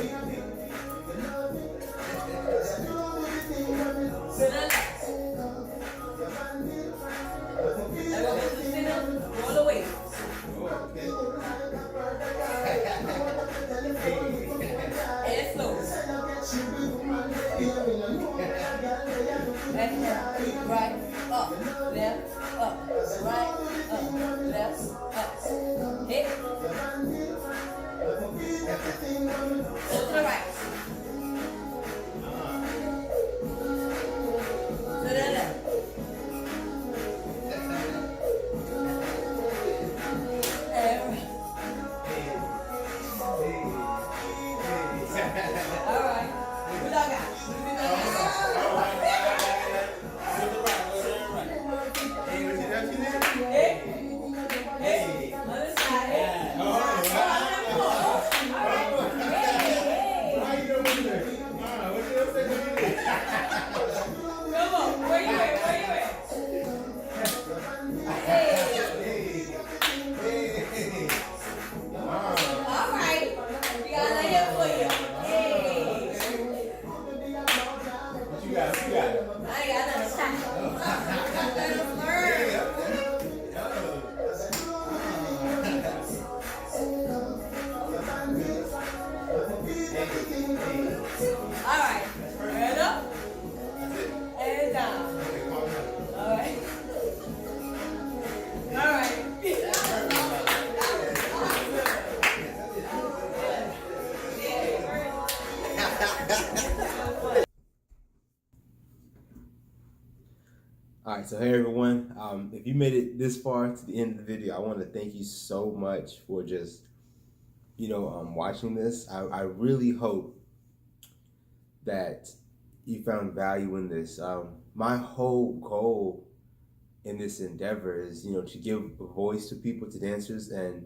right, so hey everyone. If you made it this far to the end of the video, I want to thank you so much for just, watching this. I really hope that you found value in this. My whole goal in this endeavor is, to give a voice to people, to dancers, and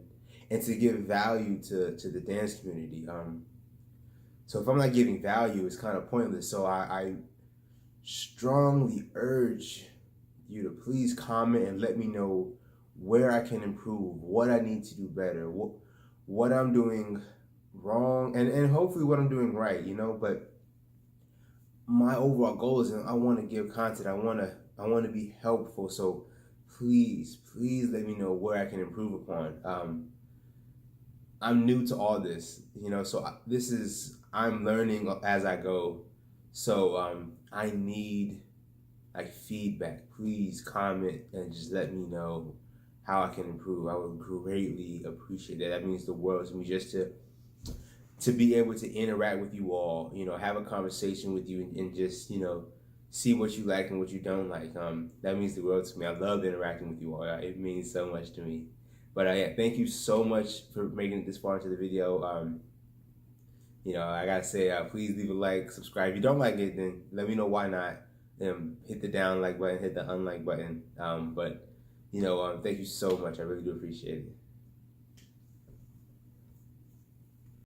to give value to the dance community. So if I'm not giving value, it's kind of pointless. So I strongly urge you to please comment and let me know where I can improve, what I need to do better, what I'm doing wrong, and hopefully what I'm doing right, but my overall goal is I want to give content. I want to be helpful. So please let me know where I can improve upon. I'm new to all this, so I'm learning as I go. So I need feedback. Please comment and just let me know how I can improve. I would greatly appreciate that. That means the world to me, just to be able to interact with you all, have a conversation with you and just, see what you like and what you don't like. That means the world to me. I love interacting with you all. It means so much to me. But yeah, thank you so much for making it this far into the video. I gotta say, please leave a like, subscribe. If you don't like it, then let me know why not. Hit the down like button, hit the unlike button. But thank you so much. I really do appreciate it.